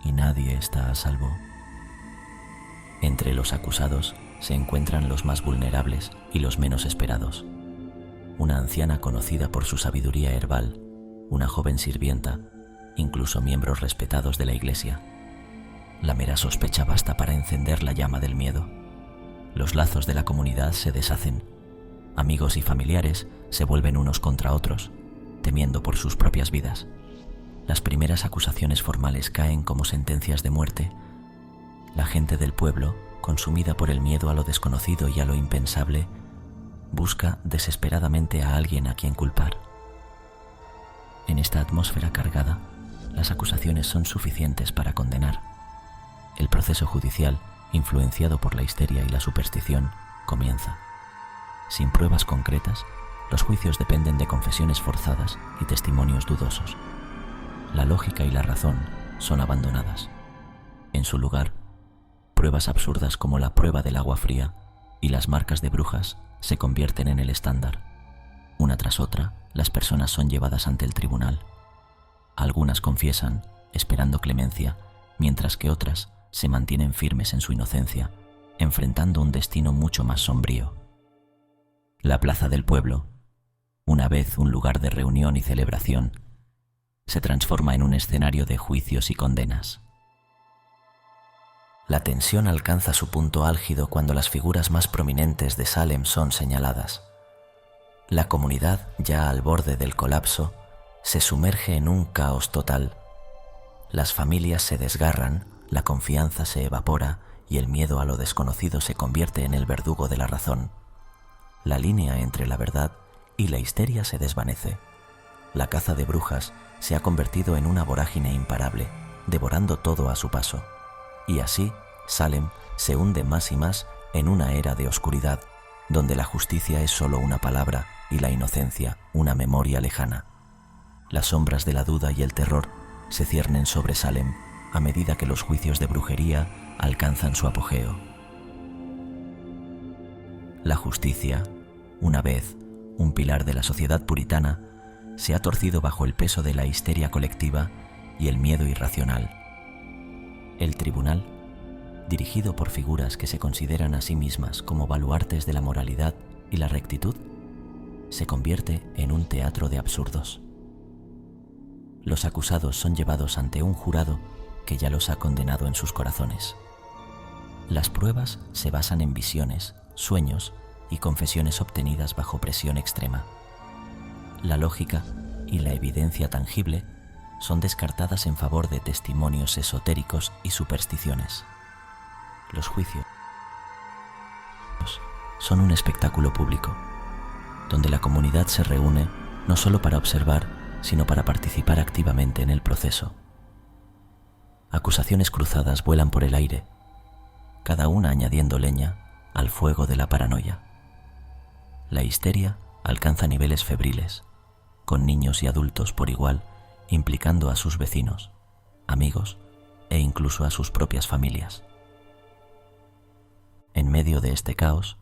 y nadie está a salvo. Entre los acusados se encuentran los más vulnerables y los menos esperados. Una anciana conocida por su sabiduría herbal, una joven sirvienta, incluso miembros respetados de la iglesia. La mera sospecha basta para encender la llama del miedo. Los lazos de la comunidad se deshacen. Amigos y familiares se vuelven unos contra otros, temiendo por sus propias vidas. Las primeras acusaciones formales caen como sentencias de muerte. La gente del pueblo, consumida por el miedo a lo desconocido y a lo impensable, busca desesperadamente a alguien a quien culpar. En esta atmósfera cargada, las acusaciones son suficientes para condenar. El proceso judicial, influenciado por la histeria y la superstición, comienza. Sin pruebas concretas, los juicios dependen de confesiones forzadas y testimonios dudosos. La lógica y la razón son abandonadas. En su lugar, pruebas absurdas como la prueba del agua fría y las marcas de brujas se convierten en el estándar. Una tras otra, las personas son llevadas ante el tribunal. Algunas confiesan, esperando clemencia, mientras que otras se mantienen firmes en su inocencia, enfrentando un destino mucho más sombrío. La plaza del pueblo, una vez un lugar de reunión y celebración, se transforma en un escenario de juicios y condenas. La tensión alcanza su punto álgido cuando las figuras más prominentes de Salem son señaladas. La comunidad, ya al borde del colapso, se sumerge en un caos total. Las familias se desgarran, la confianza se evapora y el miedo a lo desconocido se convierte en el verdugo de la razón. La línea entre la verdad y la histeria se desvanece. La caza de brujas se ha convertido en una vorágine imparable, devorando todo a su paso. Y así, Salem se hunde más y más en una era de oscuridad, donde la justicia es solo una palabra y la inocencia una memoria lejana. Las sombras de la duda y el terror se ciernen sobre Salem a medida que los juicios de brujería alcanzan su apogeo. La justicia, una vez un pilar de la sociedad puritana, se ha torcido bajo el peso de la histeria colectiva y el miedo irracional. El tribunal, dirigido por figuras que se consideran a sí mismas como baluartes de la moralidad y la rectitud, se convierte en un teatro de absurdos. Los acusados son llevados ante un jurado que ya los ha condenado en sus corazones. Las pruebas se basan en visiones, sueños y confesiones obtenidas bajo presión extrema. La lógica y la evidencia tangible son descartadas en favor de testimonios esotéricos y supersticiones. Los juicios son un espectáculo público, donde la comunidad se reúne no solo para observar, sino para participar activamente en el proceso. Acusaciones cruzadas vuelan por el aire, cada una añadiendo leña al fuego de la paranoia. La histeria alcanza niveles febriles, con niños y adultos por igual, implicando a sus vecinos, amigos e incluso a sus propias familias. En medio de este caos,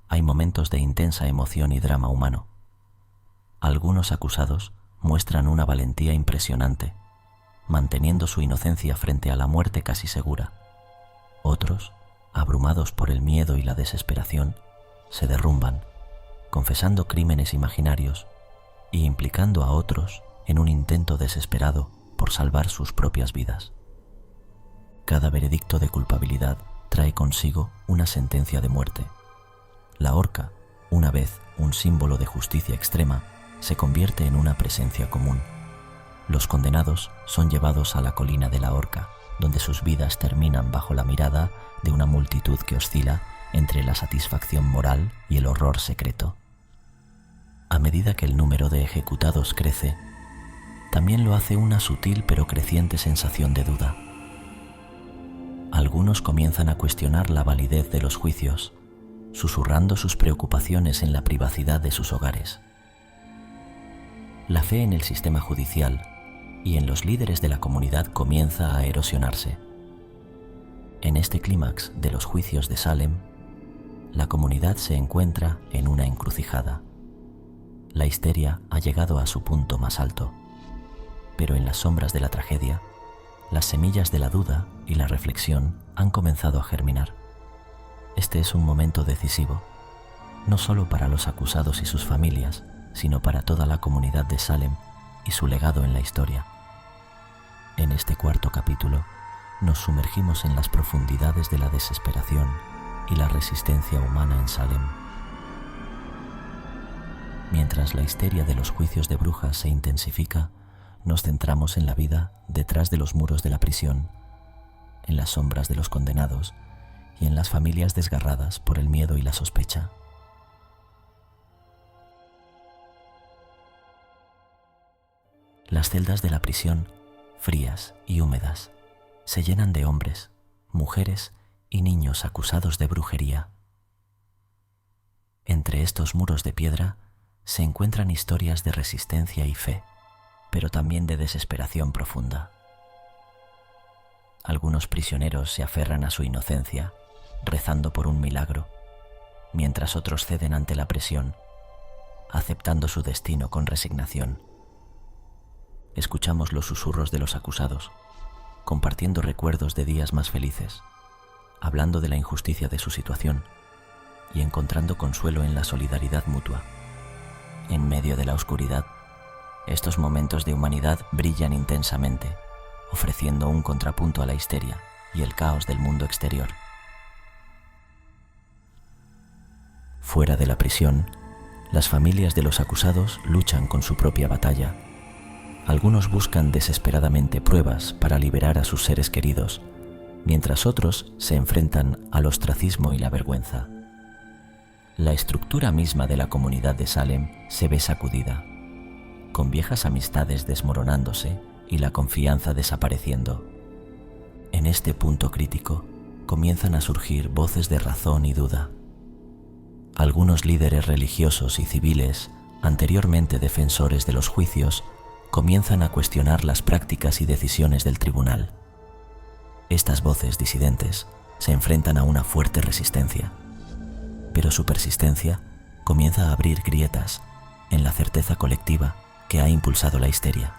hay momentos de intensa emoción y drama humano. Algunos acusados muestran una valentía impresionante, manteniendo su inocencia frente a la muerte casi segura. Otros abrumados por el miedo y la desesperación, se derrumban, confesando crímenes imaginarios y implicando a otros en un intento desesperado por salvar sus propias vidas. Cada veredicto de culpabilidad trae consigo una sentencia de muerte. La horca, una vez un símbolo de justicia extrema, se convierte en una presencia común. Los condenados son llevados a la colina de la horca, donde sus vidas terminan bajo la mirada de una multitud que oscila entre la satisfacción moral y el horror secreto. A medida que el número de ejecutados crece, también lo hace una sutil pero creciente sensación de duda. Algunos comienzan a cuestionar la validez de los juicios, susurrando sus preocupaciones en la privacidad de sus hogares. La fe en el sistema judicial y en los líderes de la comunidad comienza a erosionarse. En este clímax de los juicios de Salem, la comunidad se encuentra en una encrucijada. La histeria ha llegado a su punto más alto, pero en las sombras de la tragedia, las semillas de la duda y la reflexión han comenzado a germinar. Este es un momento decisivo, no solo para los acusados y sus familias, sino para toda la comunidad de Salem y su legado en la historia. En este cuarto capítulo, nos sumergimos en las profundidades de la desesperación y la resistencia humana en Salem. Mientras la histeria de los juicios de brujas se intensifica, nos centramos en la vida detrás de los muros de la prisión, en las sombras de los condenados y en las familias desgarradas por el miedo y la sospecha. Las celdas de la prisión, frías y húmedas, se llenan de hombres, mujeres y niños acusados de brujería. Entre estos muros de piedra se encuentran historias de resistencia y fe, pero también de desesperación profunda. Algunos prisioneros se aferran a su inocencia, rezando por un milagro, mientras otros ceden ante la presión, aceptando su destino con resignación. Escuchamos los susurros de los acusados, compartiendo recuerdos de días más felices, hablando de la injusticia de su situación y encontrando consuelo en la solidaridad mutua. En medio de la oscuridad, estos momentos de humanidad brillan intensamente, ofreciendo un contrapunto a la histeria y el caos del mundo exterior. Fuera de la prisión, las familias de los acusados luchan con su propia batalla. Algunos buscan desesperadamente pruebas para liberar a sus seres queridos, mientras otros se enfrentan al ostracismo y la vergüenza. La estructura misma de la comunidad de Salem se ve sacudida, con viejas amistades desmoronándose y la confianza desapareciendo. En este punto crítico comienzan a surgir voces de razón y duda. Algunos líderes religiosos y civiles, anteriormente defensores de los juicios, comienzan a cuestionar las prácticas y decisiones del tribunal. Estas voces disidentes se enfrentan a una fuerte resistencia, pero su persistencia comienza a abrir grietas en la certeza colectiva que ha impulsado la histeria.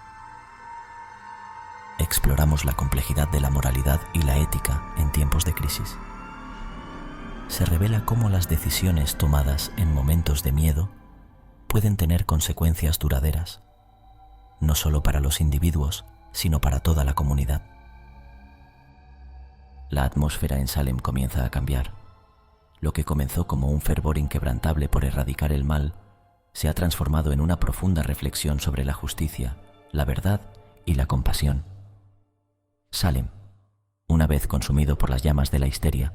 Exploramos la complejidad de la moralidad y la ética en tiempos de crisis. Se revela cómo las decisiones tomadas en momentos de miedo pueden tener consecuencias duraderas, no solo para los individuos, sino para toda la comunidad. La atmósfera en Salem comienza a cambiar. Lo que comenzó como un fervor inquebrantable por erradicar el mal se ha transformado en una profunda reflexión sobre la justicia, la verdad y la compasión. Salem, una vez consumido por las llamas de la histeria,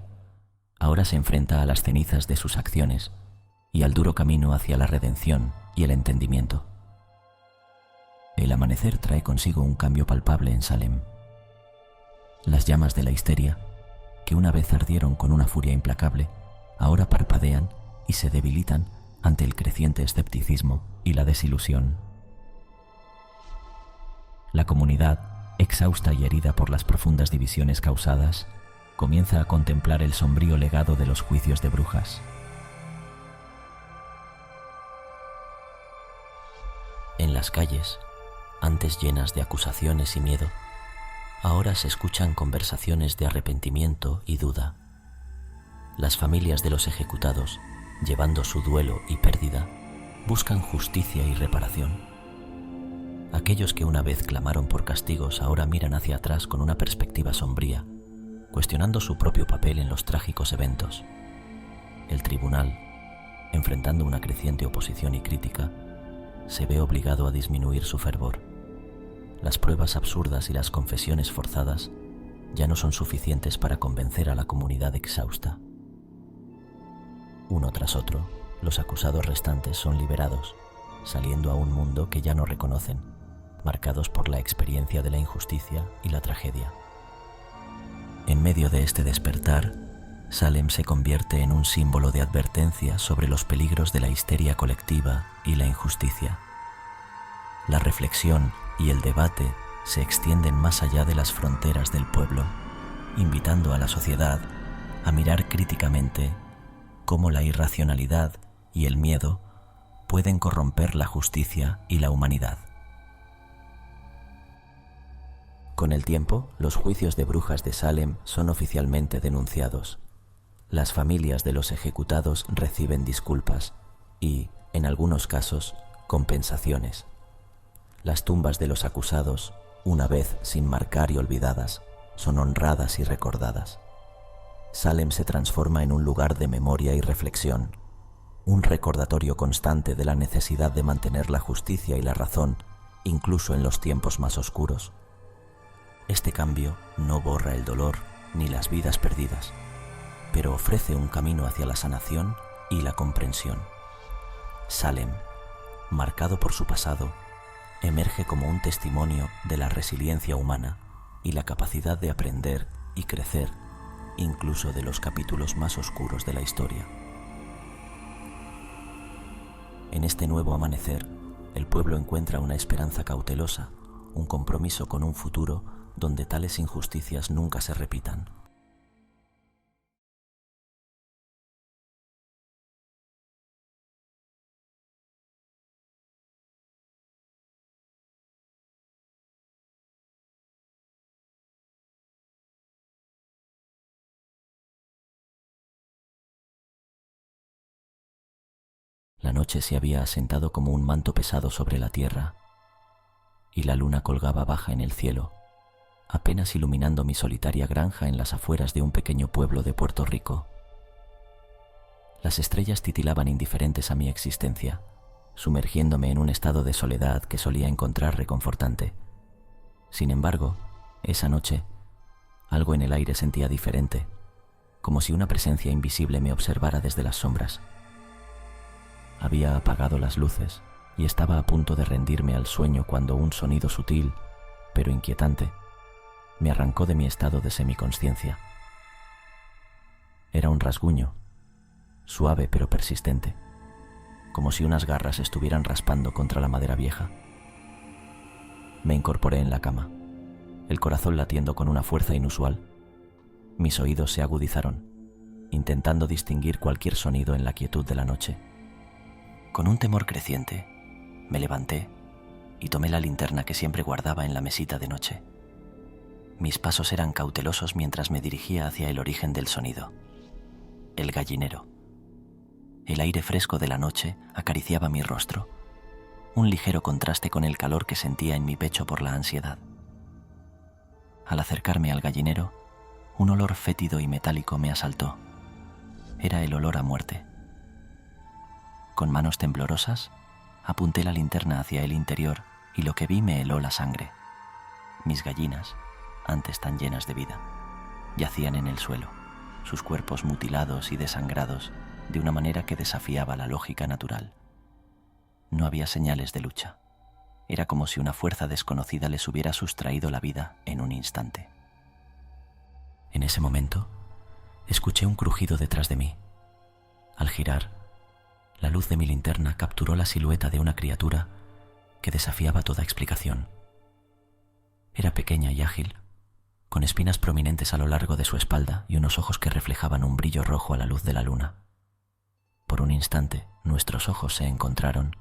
ahora se enfrenta a las cenizas de sus acciones y al duro camino hacia la redención y el entendimiento. El amanecer trae consigo un cambio palpable en Salem. Las llamas de la histeria, que una vez ardieron con una furia implacable, ahora parpadean y se debilitan ante el creciente escepticismo y la desilusión. La comunidad, exhausta y herida por las profundas divisiones causadas, comienza a contemplar el sombrío legado de los juicios de brujas. En las calles, antes llenas de acusaciones y miedo, ahora se escuchan conversaciones de arrepentimiento y duda. Las familias de los ejecutados, llevando su duelo y pérdida, buscan justicia y reparación. Aquellos que una vez clamaron por castigos ahora miran hacia atrás con una perspectiva sombría, cuestionando su propio papel en los trágicos eventos. El tribunal, enfrentando una creciente oposición y crítica, se ve obligado a disminuir su fervor. Las pruebas absurdas y las confesiones forzadas ya no son suficientes para convencer a la comunidad exhausta. Uno tras otro, los acusados restantes son liberados, saliendo a un mundo que ya no reconocen, marcados por la experiencia de la injusticia y la tragedia. En medio de este despertar, Salem se convierte en un símbolo de advertencia sobre los peligros de la histeria colectiva y la injusticia. La reflexión y el debate se extienden más allá de las fronteras del pueblo, invitando a la sociedad a mirar críticamente cómo la irracionalidad y el miedo pueden corromper la justicia y la humanidad. Con el tiempo, los juicios de brujas de Salem son oficialmente denunciados. Las familias de los ejecutados reciben disculpas y, en algunos casos, compensaciones. Las tumbas de los acusados, una vez sin marcar y olvidadas, son honradas y recordadas. Salem se transforma en un lugar de memoria y reflexión, un recordatorio constante de la necesidad de mantener la justicia y la razón, incluso en los tiempos más oscuros. Este cambio no borra el dolor ni las vidas perdidas, pero ofrece un camino hacia la sanación y la comprensión. Salem, marcado por su pasado, emerge como un testimonio de la resiliencia humana y la capacidad de aprender y crecer, incluso de los capítulos más oscuros de la historia. En este nuevo amanecer, el pueblo encuentra una esperanza cautelosa, un compromiso con un futuro donde tales injusticias nunca se repitan. La noche se había asentado como un manto pesado sobre la tierra, y la luna colgaba baja en el cielo, apenas iluminando mi solitaria granja en las afueras de un pequeño pueblo de Puerto Rico. Las estrellas titilaban indiferentes a mi existencia, sumergiéndome en un estado de soledad que solía encontrar reconfortante. Sin embargo, esa noche, algo en el aire sentía diferente, como si una presencia invisible me observara desde las sombras. Había apagado las luces y estaba a punto de rendirme al sueño cuando un sonido sutil, pero inquietante, me arrancó de mi estado de semiconsciencia. Era un rasguño, suave pero persistente, como si unas garras estuvieran raspando contra la madera vieja. Me incorporé en la cama, el corazón latiendo con una fuerza inusual. Mis oídos se agudizaron, intentando distinguir cualquier sonido en la quietud de la noche. Con un temor creciente, me levanté y tomé la linterna que siempre guardaba en la mesita de noche. Mis pasos eran cautelosos mientras me dirigía hacia el origen del sonido, el gallinero. El aire fresco de la noche acariciaba mi rostro, un ligero contraste con el calor que sentía en mi pecho por la ansiedad. Al acercarme al gallinero, un olor fétido y metálico me asaltó. Era el olor a muerte. Con manos temblorosas, apunté la linterna hacia el interior y lo que vi me heló la sangre. Mis gallinas, antes tan llenas de vida, yacían en el suelo, sus cuerpos mutilados y desangrados de una manera que desafiaba la lógica natural. No había señales de lucha. Era como si una fuerza desconocida les hubiera sustraído la vida en un instante. En ese momento, escuché un crujido detrás de mí. Al girar, la luz de mi linterna capturó la silueta de una criatura que desafiaba toda explicación. Era pequeña y ágil, con espinas prominentes a lo largo de su espalda y unos ojos que reflejaban un brillo rojo a la luz de la luna. Por un instante, nuestros ojos se encontraron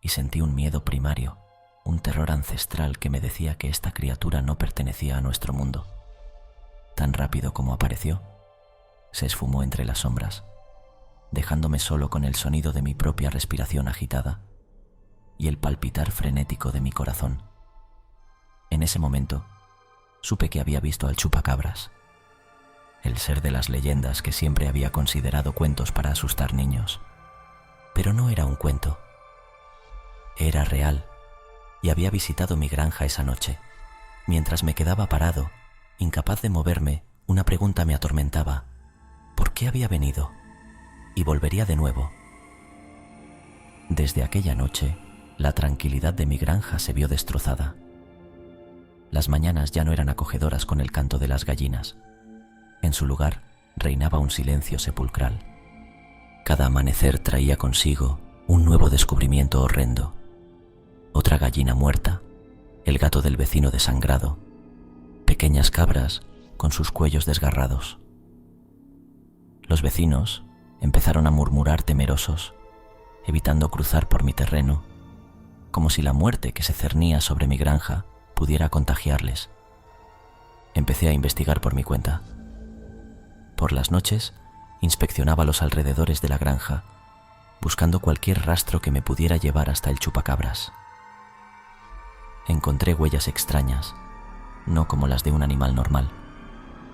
y sentí un miedo primario, un terror ancestral que me decía que esta criatura no pertenecía a nuestro mundo. Tan rápido como apareció, se esfumó entre las sombras, dejándome solo con el sonido de mi propia respiración agitada y el palpitar frenético de mi corazón. En ese momento, supe que había visto al chupacabras, el ser de las leyendas que siempre había considerado cuentos para asustar niños. Pero no era un cuento. Era real, y había visitado mi granja esa noche. Mientras me quedaba parado, incapaz de moverme, una pregunta me atormentaba. ¿Por qué había venido? Y volvería de nuevo. Desde aquella noche, la tranquilidad de mi granja se vio destrozada. Las mañanas ya no eran acogedoras con el canto de las gallinas. En su lugar reinaba un silencio sepulcral. Cada amanecer traía consigo un nuevo descubrimiento horrendo. Otra gallina muerta, el gato del vecino desangrado, pequeñas cabras con sus cuellos desgarrados. Los vecinos empezaron a murmurar temerosos, evitando cruzar por mi terreno, como si la muerte que se cernía sobre mi granja pudiera contagiarles. Empecé a investigar por mi cuenta. Por las noches, inspeccionaba los alrededores de la granja, buscando cualquier rastro que me pudiera llevar hasta el chupacabras. Encontré huellas extrañas, no como las de un animal normal,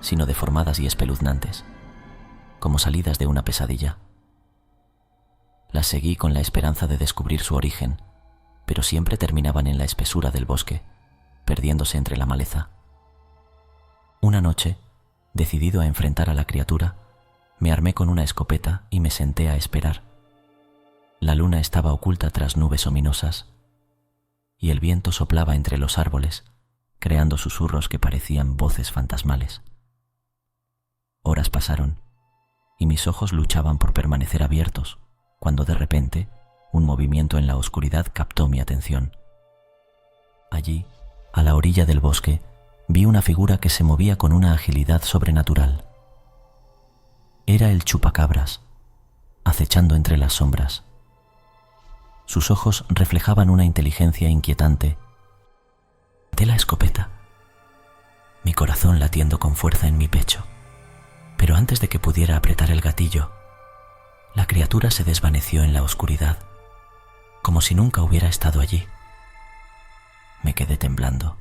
sino deformadas y espeluznantes, como salidas de una pesadilla. Las seguí con la esperanza de descubrir su origen, pero siempre terminaban en la espesura del bosque, perdiéndose entre la maleza. Una noche, decidido a enfrentar a la criatura, me armé con una escopeta y me senté a esperar. La luna estaba oculta tras nubes ominosas, y el viento soplaba entre los árboles, creando susurros que parecían voces fantasmales. Horas pasaron, y mis ojos luchaban por permanecer abiertos, cuando de repente un movimiento en la oscuridad captó mi atención. Allí, a la orilla del bosque, vi una figura que se movía con una agilidad sobrenatural. Era el chupacabras, acechando entre las sombras. Sus ojos reflejaban una inteligencia inquietante. Levanté la escopeta, mi corazón latiendo con fuerza en mi pecho, pero antes de que pudiera apretar el gatillo, la criatura se desvaneció en la oscuridad, como si nunca hubiera estado allí. Me quedé temblando,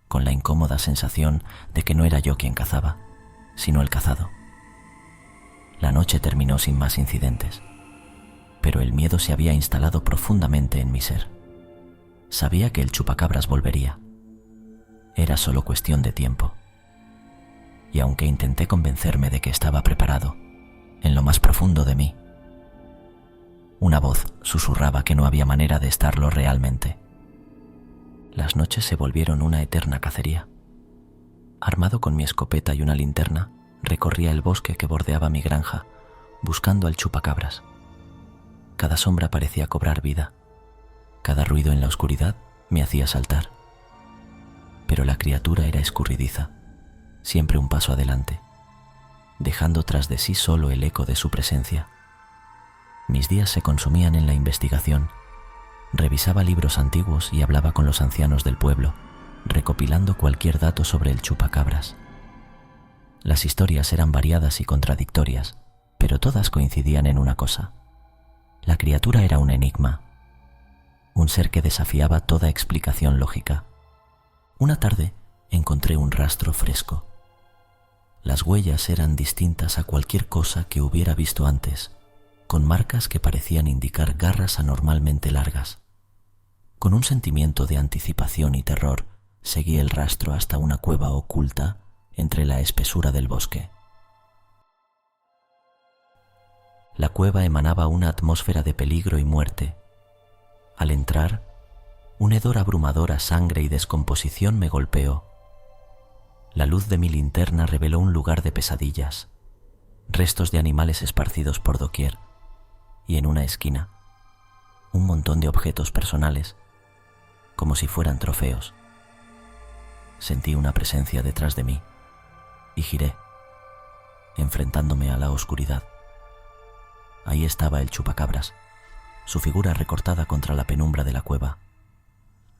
con la incómoda sensación de que no era yo quien cazaba, sino el cazado. La noche terminó sin más incidentes, pero el miedo se había instalado profundamente en mi ser. Sabía que el chupacabras volvería. Era solo cuestión de tiempo. Y aunque intenté convencerme de que estaba preparado, en lo más profundo de mí, una voz susurraba que no había manera de estarlo realmente. Las noches se volvieron una eterna cacería. Armado con mi escopeta y una linterna, recorría el bosque que bordeaba mi granja, buscando al chupacabras. Cada sombra parecía cobrar vida. Cada ruido en la oscuridad me hacía saltar. Pero la criatura era escurridiza, siempre un paso adelante, dejando tras de sí solo el eco de su presencia. Mis días se consumían en la investigación. Revisaba libros antiguos y hablaba con los ancianos del pueblo, recopilando cualquier dato sobre el chupacabras. Las historias eran variadas y contradictorias, pero todas coincidían en una cosa. La criatura era un enigma, un ser que desafiaba toda explicación lógica. Una tarde encontré un rastro fresco. Las huellas eran distintas a cualquier cosa que hubiera visto antes, con marcas que parecían indicar garras anormalmente largas. Con un sentimiento de anticipación y terror, seguí el rastro hasta una cueva oculta entre la espesura del bosque. La cueva emanaba una atmósfera de peligro y muerte. Al entrar, un hedor abrumador a sangre y descomposición me golpeó. La luz de mi linterna reveló un lugar de pesadillas, restos de animales esparcidos por doquier, y en una esquina, un montón de objetos personales, como si fueran trofeos. Sentí una presencia detrás de mí y giré, enfrentándome a la oscuridad. Ahí estaba el chupacabras, su figura recortada contra la penumbra de la cueva.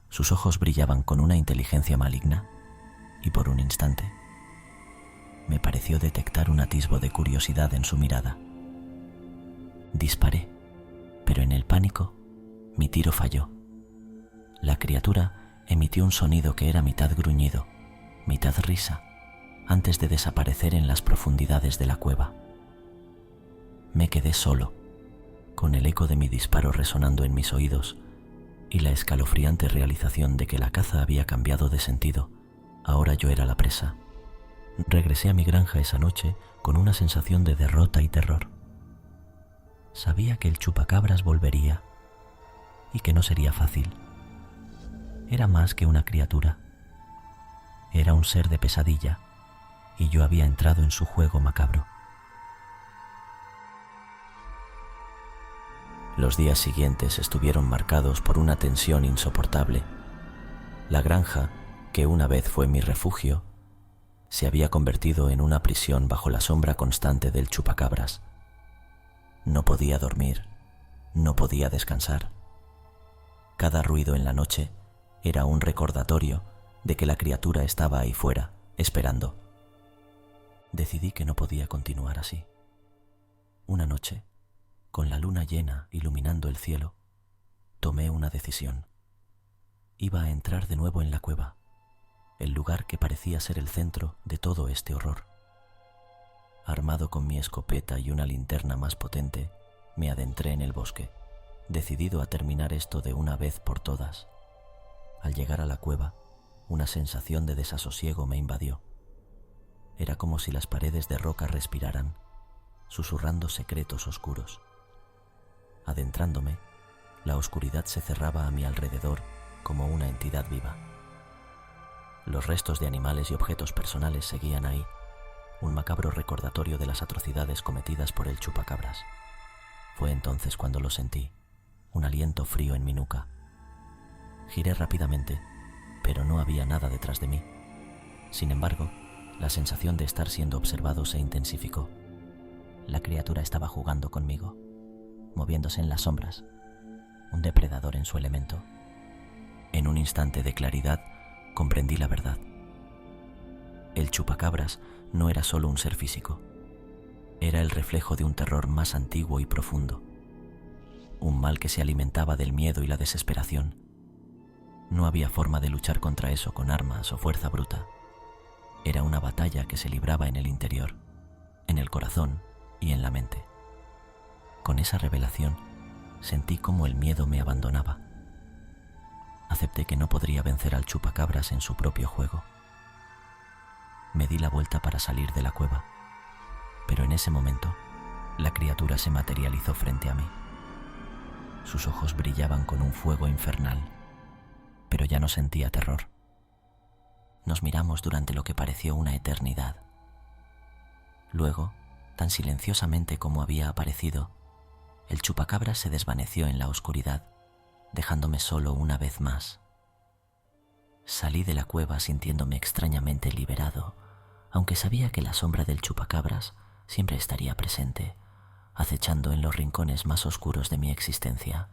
Sus ojos brillaban con una inteligencia maligna y por un instante me pareció detectar un atisbo de curiosidad en su mirada. Disparé, pero en el pánico mi tiro falló. La criatura emitió un sonido que era mitad gruñido, mitad risa, antes de desaparecer en las profundidades de la cueva. Me quedé solo, con el eco de mi disparo resonando en mis oídos y la escalofriante realización de que la caza había cambiado de sentido. Ahora yo era la presa. Regresé a mi granja esa noche con una sensación de derrota y terror. Sabía que el chupacabras volvería y que no sería fácil. Era más que una criatura. Era un ser de pesadilla y yo había entrado en su juego macabro. Los días siguientes estuvieron marcados por una tensión insoportable. La granja, que una vez fue mi refugio, se había convertido en una prisión bajo la sombra constante del chupacabras. No podía dormir, no podía descansar. Cada ruido en la noche era un recordatorio de que la criatura estaba ahí fuera, esperando. Decidí que no podía continuar así. Una noche, con la luna llena iluminando el cielo, tomé una decisión. Iba a entrar de nuevo en la cueva, el lugar que parecía ser el centro de todo este horror. Armado con mi escopeta y una linterna más potente, me adentré en el bosque, decidido a terminar esto de una vez por todas. Al llegar a la cueva, una sensación de desasosiego me invadió. Era como si las paredes de roca respiraran, susurrando secretos oscuros. Adentrándome, la oscuridad se cerraba a mi alrededor como una entidad viva. Los restos de animales y objetos personales seguían ahí, un macabro recordatorio de las atrocidades cometidas por el chupacabras. Fue entonces cuando lo sentí, un aliento frío en mi nuca. Giré rápidamente, pero no había nada detrás de mí. Sin embargo, la sensación de estar siendo observado se intensificó. La criatura estaba jugando conmigo, moviéndose en las sombras, un depredador en su elemento. En un instante de claridad, comprendí la verdad. El chupacabras no era solo un ser físico, era el reflejo de un terror más antiguo y profundo, un mal que se alimentaba del miedo y la desesperación. No había forma de luchar contra eso con armas o fuerza bruta. Era una batalla que se libraba en el interior, en el corazón y en la mente. Con esa revelación, sentí cómo el miedo me abandonaba. Acepté que no podría vencer al chupacabras en su propio juego. Me di la vuelta para salir de la cueva, pero en ese momento, la criatura se materializó frente a mí. Sus ojos brillaban con un fuego infernal, pero ya no sentía terror. Nos miramos durante lo que pareció una eternidad. Luego, tan silenciosamente como había aparecido, el chupacabras se desvaneció en la oscuridad, dejándome solo una vez más. Salí de la cueva sintiéndome extrañamente liberado, aunque sabía que la sombra del chupacabras siempre estaría presente, acechando en los rincones más oscuros de mi existencia.